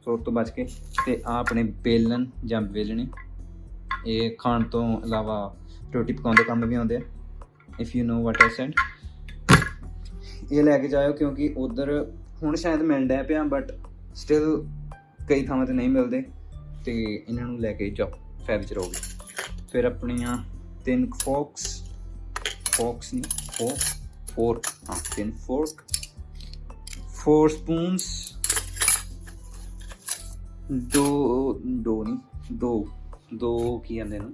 ਸੋ ਉਸ ਤੋਂ ਬਚ ਕੇ। ਤੇ ਆ ਆਪਣੇ ਬੇਲਣ ਜਾਂ ਵੇਲਣੇ, ਇਹ ਖਾਣ ਤੋਂ ਇਲਾਵਾ ਰੋਟੀ ਪਕਾਉਣ ਦੇ ਕੰਮ ਵੀ ਆਉਂਦੇ ਆ, if you know what I said. ਇਹ ਲੈ ਕੇ ਜਾਇਓ, ਕਿਉਂਕਿ ਉੱਧਰ ਹੁਣ ਸ਼ਾਇਦ ਮਿਲ ਡਿਆ ਪਿਆ, ਬਟ ਸਟਿਲ ਕਈ ਥਾਵਾਂ 'ਤੇ ਨਹੀਂ ਮਿਲਦੇ, ਤੇ ਇਹਨਾਂ ਨੂੰ ਲੈ ਕੇ ਜਾਓ, ਫਾਇਦੇ 'ਚ ਰਹੋਗੇ। ਫਿਰ ਆਪਣੀਆਂ 3 ਫੋਰਕ ਨਹੀਂ, 3 ਫੋਰਕ, 4 ਸਪੂਨਸ, ਦੋ ਕੀ ਕਹਿੰਦੇ ਨੇ,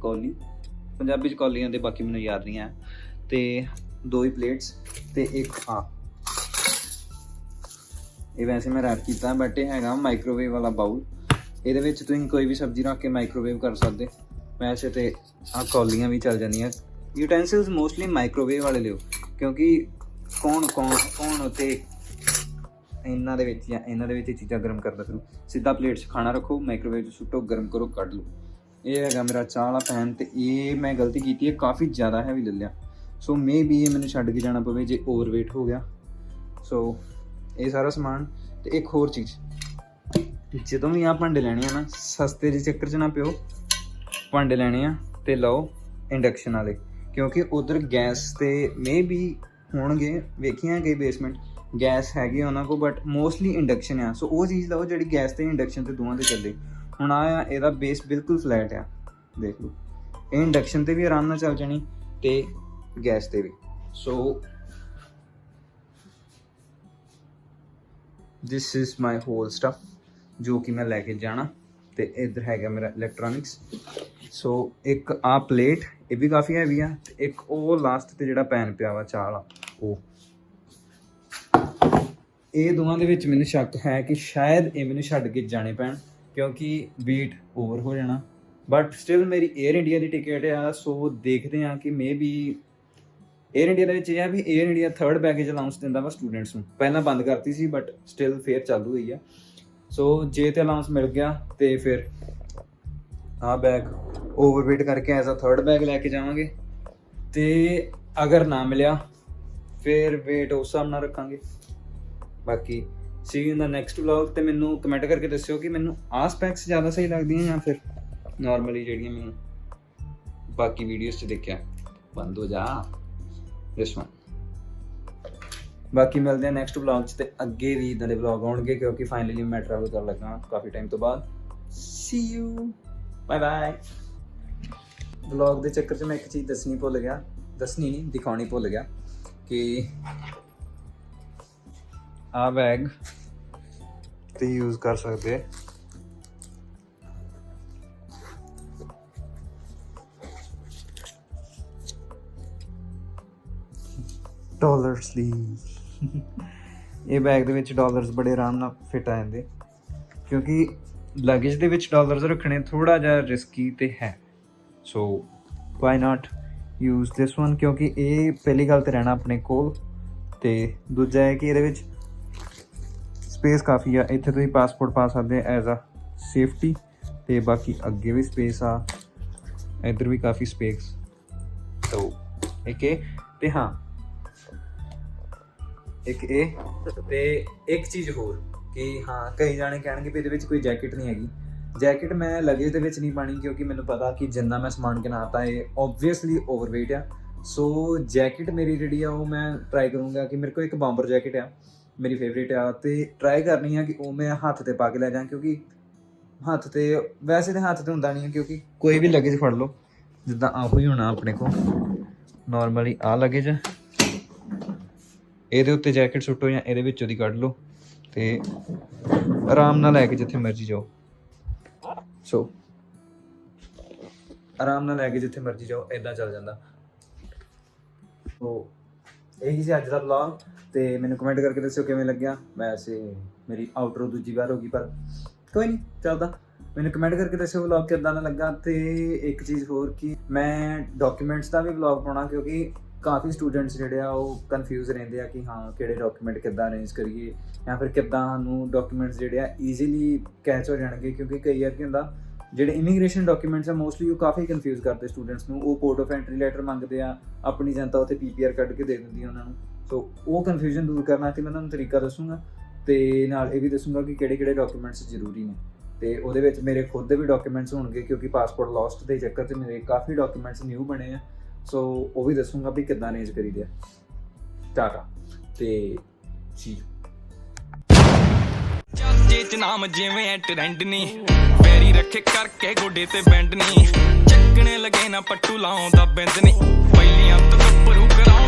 ਕੌਲੀ, ਪੰਜਾਬੀ 'ਚ ਕੌਲੀ ਆਉਂਦੇ, ਬਾਕੀ ਮੈਨੂੰ ਯਾਦ ਨਹੀਂ ਹੈ। ਤੇ 2 ਹੀ ਪਲੇਟਸ, ਤੇ ਇੱਕ ਇਹ ਵੈਸੇ ਮੈਂ ਰੈਪ ਕੀਤਾ, ਬਟ ਇਹ ਹੈਗਾ ਮਾਈਕ੍ਰੋਵੇਵ ਵਾਲਾ ਬਾਊਲ। ਇਹਦੇ ਵਿੱਚ ਤੁਸੀਂ ਕੋਈ ਵੀ ਸਬਜ਼ੀ ਰੱਖ ਕੇ ਮਾਈਕ੍ਰੋਵੇਵ ਕਰ ਸਕਦੇ। ਵੈਸੇ ਤੇ ਆਹ ਕੌਲੀਆਂ ਵੀ ਚੱਲ ਜਾਂਦੀਆਂ। ਯੂਟੈਂਸਿਲਸ ਮੋਸਟਲੀ ਮਾਈਕ੍ਰੋਵੇਵ ਵਾਲੇ ਲਿਓ, ਕਿਉਂਕਿ ਕੌਣ ਉੱਥੇ ਇਹਨਾਂ ਦੇ ਵਿੱਚ ਚੀਜ਼ਾਂ ਗਰਮ ਕਰਦਾ ਫਿਰੂ। ਸਿੱਧਾ ਪਲੇਟ 'ਚ ਖਾਣਾ ਰੱਖੋ, ਮਾਈਕ੍ਰੋਵੇਵ 'ਚ ਸੁੱਟੋ, ਗਰਮ ਕਰੋ, ਕੱਢ ਲਓ। ਇਹ ਹੈਗਾ ਮੇਰਾ ਚਾਹ ਵਾਲਾ ਪੈਨ, ਤੇ ਇਹ ਮੈਂ ਗਲਤੀ ਕੀਤੀ ਹੈ, ਕਾਫੀ ਜ਼ਿਆਦਾ ਹੈਵੀ ਲੈ ਲਿਆ। ਸੋ ਮੇ ਬੀ ਇਹ ਮੈਨੂੰ ਛੱਡ ਕੇ ਜਾਣਾ ਪਵੇ ਜੇ ਓਵਰਵੇਟ ਹੋ ਗਿਆ। ਸੋ ਇਹ ਸਾਰਾ ਸਮਾਨ। ਤੇ ਇੱਕ ਹੋਰ ਚੀਜ਼, ਜਦੋਂ ਵੀ ਆਹ ਭਾਂਡੇ ਲੈਣੇ ਆ ਨਾ, ਸਸਤੇ ਜਿਹੇ ਚੱਕਰ 'ਚ ਨਾ ਪਿਓ। ਭਾਂਡੇ ਲੈਣੇ ਆ ਤੇ ਲਓ ਇੰਡਕਸ਼ਨ ਵਾਲੇ, ਕਿਉਂਕਿ ਉੱਧਰ ਗੈਸ ਤੇ ਮੇ ਬੀ ਹੋਣਗੇ, ਵੇਖੀਆਂ ਕਈ ਬੇਸਮੈਂਟ ਗੈਸ ਹੈਗੇ ਉਹਨਾਂ ਕੋਲ, ਬਟ ਮੋਸਟਲੀ ਇੰਡਕਸ਼ਨ ਆ। ਸੋ ਉਹ ਚੀਜ਼ ਲਓ ਜਿਹੜੀ ਗੈਸ ਤੇ ਇੰਡਕਸ਼ਨ ਤੇ ਦੋਵਾਂ 'ਤੇ ਚੱਲੇ। ਹੁਣ ਆ ਇਹਦਾ ਬੇਸ ਬਿਲਕੁਲ ਫਲੈਟ ਆ, ਦੇਖ ਲਓ। ਇਹ ਇੰਡਕਸ਼ਨ 'ਤੇ ਵੀ ਆਰਾਮ ਨਾਲ ਚੱਲ ਜਾਣੀ ਤੇ ਗੈਸ 'ਤੇ ਵੀ। So this is my whole stuff ਜੋ ਕਿ ਮੈਂ ਲੈ ਕੇ ਜਾਣਾ। ਤੇ ਇੱਧਰ ਹੈਗਾ ਮੇਰਾ ਇਲੈਕਟ੍ਰੋਨਿਕਸ। ਸੋ ਇੱਕ ਆ ਪਲੇਟ, ਇਹ ਵੀ ਕਾਫੀ ਹੈਵੀ ਆ, ਤੇ ਇੱਕ ਉਹ ਲਾਸਟ ਤੇ ਜਿਹੜਾ ਪੈਨ ਪਿਆ ਵਾ ਚਾਹ ਵਾਲਾ, ਉਹ। ਇਹ ਦੋਵਾਂ ਦੇ ਵਿੱਚ ਮੈਨੂੰ ਸ਼ੱਕ ਹੈ ਕਿ ਸ਼ਾਇਦ ਇਹ ਮੈਨੂੰ ਛੱਡ ਕੇ ਜਾਣੇ ਪੈਣ, ਕਿਉਂਕਿ weight ਓਵਰ ਹੋ ਜਾਣਾ। ਬਟ ਸਟਿਲ ਮੇਰੀ ਏਅਰ ਇੰਡੀਆ ਦੀ ਟਿਕਟ ਆ, ਸੋ ਦੇਖਦੇ ਹਾਂ ਕਿ ਮੇ ਬੀ ਏਅਰ ਇੰਡੀਆ ਦੇ ਵਿੱਚ ਇਹ ਆ ਵੀ Air India 3rd package allowance ਦਿੰਦਾ ਵਾ ਸਟੂਡੈਂਟਸ ਨੂੰ। ਪਹਿਲਾਂ ਬੰਦ ਕਰਤੀ ਸੀ, ਬਟ ਸਟਿਲ ਫੇਰ ਚਾਲੂ ਹੋਈ ਆ। ਸੋ ਜੇ ਤੇ ਅਲਾਊਂਸ ਮਿਲ ਗਿਆ ਤੇ ਫਿਰ ਆਹ ਬੈਗ ਓਵਰਵੇਟ ਕਰਕੇ ਐਜ਼ ਅ 3rd ਬੈਗ ਲੈ ਕੇ ਜਾਵਾਂਗੇ, ਤੇ ਅਗਰ ਨਾ ਮਿਲਿਆ ਫਿਰ ਵੇਟ ਉਸ ਹਿਸਾਬ ਨਾਲ ਰੱਖਾਂਗੇ। ਬਾਕੀ see you in the next vlog. ਤੇ ਮੈਨੂੰ ਕਮੈਂਟ ਕਰਕੇ ਦੱਸਿਓ ਕਿ ਮੈਨੂੰ ਆਹ ਸਪੈਕਸ ਜ਼ਿਆਦਾ ਸਹੀ ਲੱਗਦੀਆਂ ਜਾਂ ਫਿਰ ਨੋਰਮਲੀ ਜਿਹੜੀਆਂ ਮੈਨੂੰ ਬਾਕੀ ਵੀਡੀਓਜ਼ 'ਚ ਦੇਖਿਆ। ਬੰਦ ਹੋ ਜਾ ਦਿਸ ਵਨ। ਬਾਕੀ ਮਿਲਦੇ ਆ ਨੈਕਸਟ ਵਲੌਗ 'ਚ, ਤੇ ਅੱਗੇ ਵੀ ਇੱਦਾਂ ਦੇ ਵਲੌਗ ਆਉਣਗੇ, ਕਿਉਂਕਿ ਫਾਈਨਲੀ ਮੈਂ ਟਰੈਵਲ ਕਰਨ ਲੱਗਾ ਕਾਫੀ ਟਾਈਮ ਤੋਂ ਬਾਅਦ। ਸੀ ਯੂ, ਬਾਏ ਬਾਏ। ਵਲੌਗ ਦੇ ਚੱਕਰ 'ਚ ਮੈਂ ਇੱਕ ਚੀਜ਼ ਦਿਖਾਉਣੀ ਭੁੱਲ ਗਿਆ ਕਿ ਆਹ ਬੈਗ ਤੇ ਯੂਜ਼ ਕਰ ਸਕਦੇ ਡਾਲਰਸ ਲਈ। ਇਹ ਬੈਗ ਦੇ ਵਿੱਚ ਡਾਲਰਸ ਬੜੇ ਆਰਾਮ ਨਾਲ ਫਿੱਟ ਆ ਜਾਂਦੇ, ਕਿਉਂਕਿ ਲਗੇਜ ਦੇ ਵਿੱਚ ਡਾਲਰਸ ਰੱਖਣੇ ਥੋੜ੍ਹਾ ਜਿਹਾ ਰਿਸਕੀ ਤੇ ਹੈ। ਸੋ why not use this one, ਕਿਉਂਕਿ ਇਹ ਪਹਿਲੀ ਗੱਲ ਤਾਂ ਰਹਿਣਾ ਆਪਣੇ ਕੋਲ, ਤੇ ਦੂਜਾ ਹੈ ਕਿ ਇਹਦੇ ਵਿੱਚ ਸਪੇਸ ਕਾਫੀ ਆ। ਇੱਥੇ ਤੁਸੀਂ ਪਾਸਪੋਰਟ ਪਾ ਸਕਦੇ ਐਜ਼ ਆ ਸੇਫਟੀ, ਤੇ ਬਾਕੀ ਅੱਗੇ ਵੀ ਸਪੇਸ ਆ, ਇੱਧਰ ਵੀ ਕਾਫੀ ਸਪੇਸ। ਸੋ ਇੱਕ ਇਹ, ਤੇ ਹਾਂ ਇੱਕ ਇਹ, ਤੇ ਇੱਕ ਚੀਜ਼ ਹੋਰ ਕਿ ਹਾਂ ਕਈ ਜਾਣੇ ਕਹਿਣਗੇ ਵੀ ਇਹਦੇ ਵਿੱਚ ਕੋਈ ਜੈਕਟ ਨਹੀਂ ਹੈਗੀ। ਜੈਕਟ ਮੈਂ ਲਗੇਜ ਦੇ ਵਿੱਚ ਨਹੀਂ ਪਾਣੀ, ਕਿਉਂਕਿ ਮੈਨੂੰ ਪਤਾ ਕਿ ਜਿੰਨਾ ਮੈਂ ਸਮਾਨ ਗਿਣਾਤਾ ਇਹ ਓਬਵੀਅਸਲੀ ਓਵਰਵੇਟ ਆ। ਸੋ ਜੈਕਟ ਮੇਰੀ ਜਿਹੜੀ ਆ ਉਹ ਮੈਂ ਟਰਾਈ ਕਰੂੰਗਾ ਕਿ ਮੇਰੇ ਕੋਲ ਇੱਕ ਬੰਬਰ ਜੈਕਟ ਆ, ਮੇਰੀ ਫੇਵਰੇਟ ਆ, ਤੇ ਟਰਾਈ ਕਰਨੀ ਆ ਕਿ ਉਹ ਮੈਂ ਹੱਥ 'ਤੇ ਪਾ ਕੇ ਲੈ ਜਾਂ, ਕਿਉਂਕਿ ਹੱਥ 'ਤੇ ਵੈਸੇ ਤਾਂ ਹੱਥ 'ਤੇ ਹੁੰਦਾ ਨਹੀਂ ਹੈ, ਕਿਉਂਕਿ ਕੋਈ ਵੀ ਲਗੇਜ ਫੜ ਲਓ ਜਿੱਦਾਂ ਆਹੋ ਹੀ ਹੋਣਾ ਆਪਣੇ ਕੋਲ ਨੋਰਮਲੀ ਆ ਲਗੇਜ, ਇਹਦੇ ਉੱਤੇ ਜੈਕਟ ਸੁੱਟੋ ਜਾਂ ਇਹਦੇ ਵਿੱਚੋਂ ਦੀ ਕੱਢ ਲਓ ਤੇ ਆਰਾਮ ਨਾਲ ਲੈ ਕੇ ਜਿੱਥੇ ਮਰਜ਼ੀ ਜਾਓ। ਸੋ ਆਰਾਮ ਨਾਲ ਲੈ ਕੇ ਜਿੱਥੇ ਮਰਜ਼ੀ ਜਾਓ, ਇਦਾਂ ਚੱਲ ਜਾਂਦਾ। ਸੋ ਇਹੀ ਸੀ ਅੱਜ ਦਾ ਵਲੌਗ, ਤੇ ਮੈਨੂੰ ਕਮੈਂਟ ਕਰਕੇ ਦੱਸਿਓ ਕਿਵੇਂ ਲੱਗਿਆ। ਵੈਸੇ ਮੇਰੀ ਆਊਟਰੋ ਦੂਜੀ ਵਾਰ ਹੋ ਗਈ, ਪਰ ਕੋਈ ਨਹੀਂ ਚੱਲਦਾ। ਮੈਨੂੰ ਕਮੈਂਟ ਕਰਕੇ ਦੱਸਿਓ ਵਲੌਗ ਕਿੱਦਾਂ ਦਾ ਲੱਗਾ। ਤੇ ਇੱਕ ਚੀਜ਼ ਹੋਰ ਕਿ ਮੈਂ ਡਾਕੂਮੈਂਟਸ ਦਾ ਵੀ ਵਲੌਗ ਪਾਉਣਾ, ਕਿਉਂਕਿ ਕਾਫੀ ਸਟੂਡੈਂਟਸ ਜਿਹੜੇ ਆ ਉਹ ਕਨਫਿਊਜ਼ ਰਹਿੰਦੇ ਆ ਕਿ ਹਾਂ ਕਿਹੜੇ ਡਾਕੂਮੈਂਟ ਕਿੱਦਾਂ ਅਰੇਂਜ ਕਰੀਏ, ਜਾਂ ਫਿਰ ਕਿੱਦਾਂ ਸਾਨੂੰ ਡਾਕੂਮੈਂਟਸ ਜਿਹੜੇ ਆ ਈਜ਼ੀਲੀ ਕੈਚ ਹੋ ਜਾਣਗੇ। ਕਿਉਂਕਿ ਕਈ ਵਾਰ ਕੀ ਹੁੰਦਾ, ਜਿਹੜੇ ਇਮੀਗ੍ਰੇਸ਼ਨ ਡਾਕੂਮੈਂਟਸ ਆ ਮੋਸਟਲੀ ਉਹ ਕਾਫੀ ਕਨਫਿਊਜ਼ ਕਰਦੇ ਸਟੂਡੈਂਟਸ ਨੂੰ। ਉਹ ਪੋਰਟ ਆਫ ਐਂਟਰੀ ਲੈਟਰ ਮੰਗਦੇ ਆ, ਆਪਣੀ ਜਨਤਾ ਉੱਥੇ PPR ਕੱਢ ਕੇ ਦੇ ਦਿੰਦੀ ਆ ਉਹਨਾਂ ਨੂੰ। ਸੋ ਉਹ ਕਨਫਿਊਜ਼ਨ ਦੂਰ ਕਰਨਾ ਕਿ ਮੈਂ ਤੁਹਾਨੂੰ ਤਰੀਕਾ ਦੱਸੂੰਗਾ, ਤੇ ਨਾਲ ਇਹ ਵੀ ਦੱਸੂੰਗਾ ਕਿ ਕਿਹੜੇ ਡਾਕੂਮੈਂਟਸ ਜ਼ਰੂਰੀ ਨੇ। ਤੇ ਉਹਦੇ ਵਿੱਚ ਮੇਰੇ ਖੁਦ ਦੇ ਵੀ ਡਾਕੂਮੈਂਟਸ ਹੋਣਗੇ, ਕਿਉਂਕਿ ਪਾਸਪੋਰਟ ਲੋਸਟ ਦੇ ਚੱਕਰ 'ਚ ਮੇਰੇ ਕਾਫੀ ਡਾਕੂਮੈਂਟਸ ਨਿਊ ਬਣੇ ਆ। ਸੋ ਉਹ ਵੀ ਦੱਸੂੰਗਾ ਵੀ ਕਿੱਦਾਂ ਅਰੇਂਜ ਕਰੀਦੇ ਆ। ਟਾਟਾ ਤੇ ਜੀ। ਚਾਚੇ ਚ ਨਾਮ ਜਿਵੇਂ ਟ੍ਰੈਂਡ ਨੀ, ਪੈਰੀ ਰੱਖੇ ਕਰਕੇ ਗੋਡੇ ਤੇ ਬੈਂਡ ਨੀ, ਚੱਕਣੇ ਲਗੇ ਨਾ ਪੱਟੂ ਲਾਉਂਦਾ ਬਿੰਦ ਨੀ, ਪਹਿਲੀਆਂ ਤੋਂ ਗੱਭਰੂ ਕਰਾ